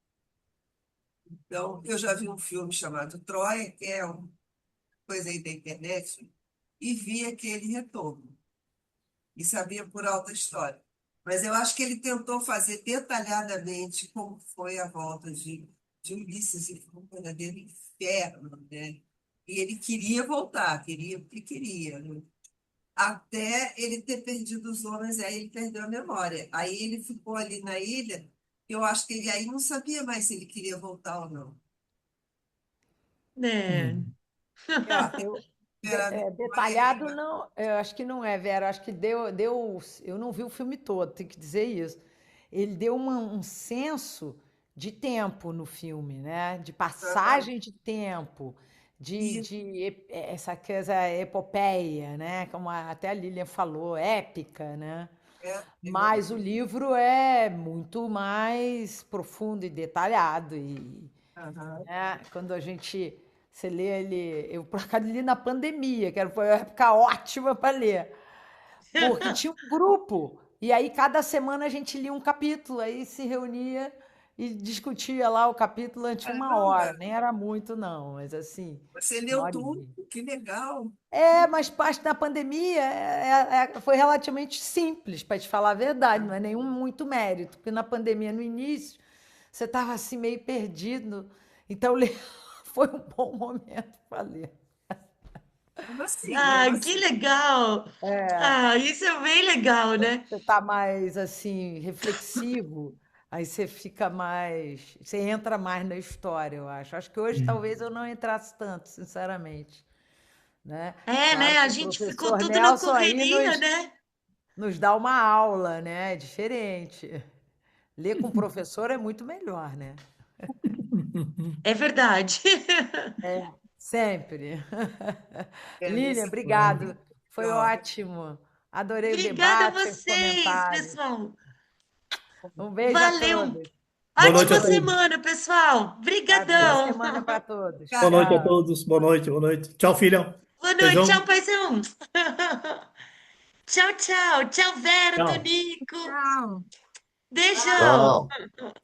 Então, eu já vi um filme chamado Troia, que é uma coisa aí da internet, e vi aquele retorno. E sabia por alta história. Mas eu acho que ele tentou fazer detalhadamente como foi a volta de Ulisses, e foi um verdadeiro inferno, né? E ele queria voltar, queria porque queria, né? Até ele ter perdido os homens, aí ele perdeu a memória. Aí ele ficou ali na ilha, eu acho que ele aí não sabia mais se ele queria voltar ou não. É. Hum. Eu, Detalhado não, eu acho que não é, Vera. Eu acho que eu não vi o filme todo, tem que dizer isso. Ele deu um senso de tempo no filme, né? De Aham. passagem de tempo, Isso, essa coisa epopeia, né? Como até a Lilian falou, épica, né? é Mas o verdade. livro é muito mais profundo e detalhado Aham. né? Quando você lê ele, eu por acaso li na pandemia, foi uma época ótima para ler, porque tinha um grupo, e aí cada semana a gente lia um capítulo, aí se reunia e discutia lá o capítulo durante uma hora, Caramba, nem era muito não, mas assim, você uma leu hora e tudo, meia. que legal. Mas parte da pandemia foi relativamente simples, para te falar a verdade, não é nenhum muito mérito, porque na pandemia, no início, você estava assim meio perdido, então foi um bom momento para ler. Mesmo Ah, que assim. legal! Ah, isso é bem legal, né? Você está mais assim, reflexivo, aí você entra mais na história, eu acho. Acho que hoje talvez eu não entrasse tanto, sinceramente, né? É, Claro né? que A o gente ficou professor tudo na Nelson aí correria, né? nos dá uma aula, né? É diferente. Ler com o professor é muito melhor, né? É verdade. Sempre. Lilian, Dessa obrigado. Foi melhor. ótimo. Adorei o Obrigada a debate, os vocês, comentários. pessoal. Um beijo a Valeu. todos. Boa Boa noite a Ótima noite. todos. semana, pessoal. Boa Brigadão. semana para todos. Boa noite a Cara, Tchau. todos. Boa noite, boa noite. Tchau, filha. Boa noite. Beijão. Tchau, paizão. Tchau, tchau. Tchau, Vera, Tchau. Tonico. tchau. Beijão. Tchau.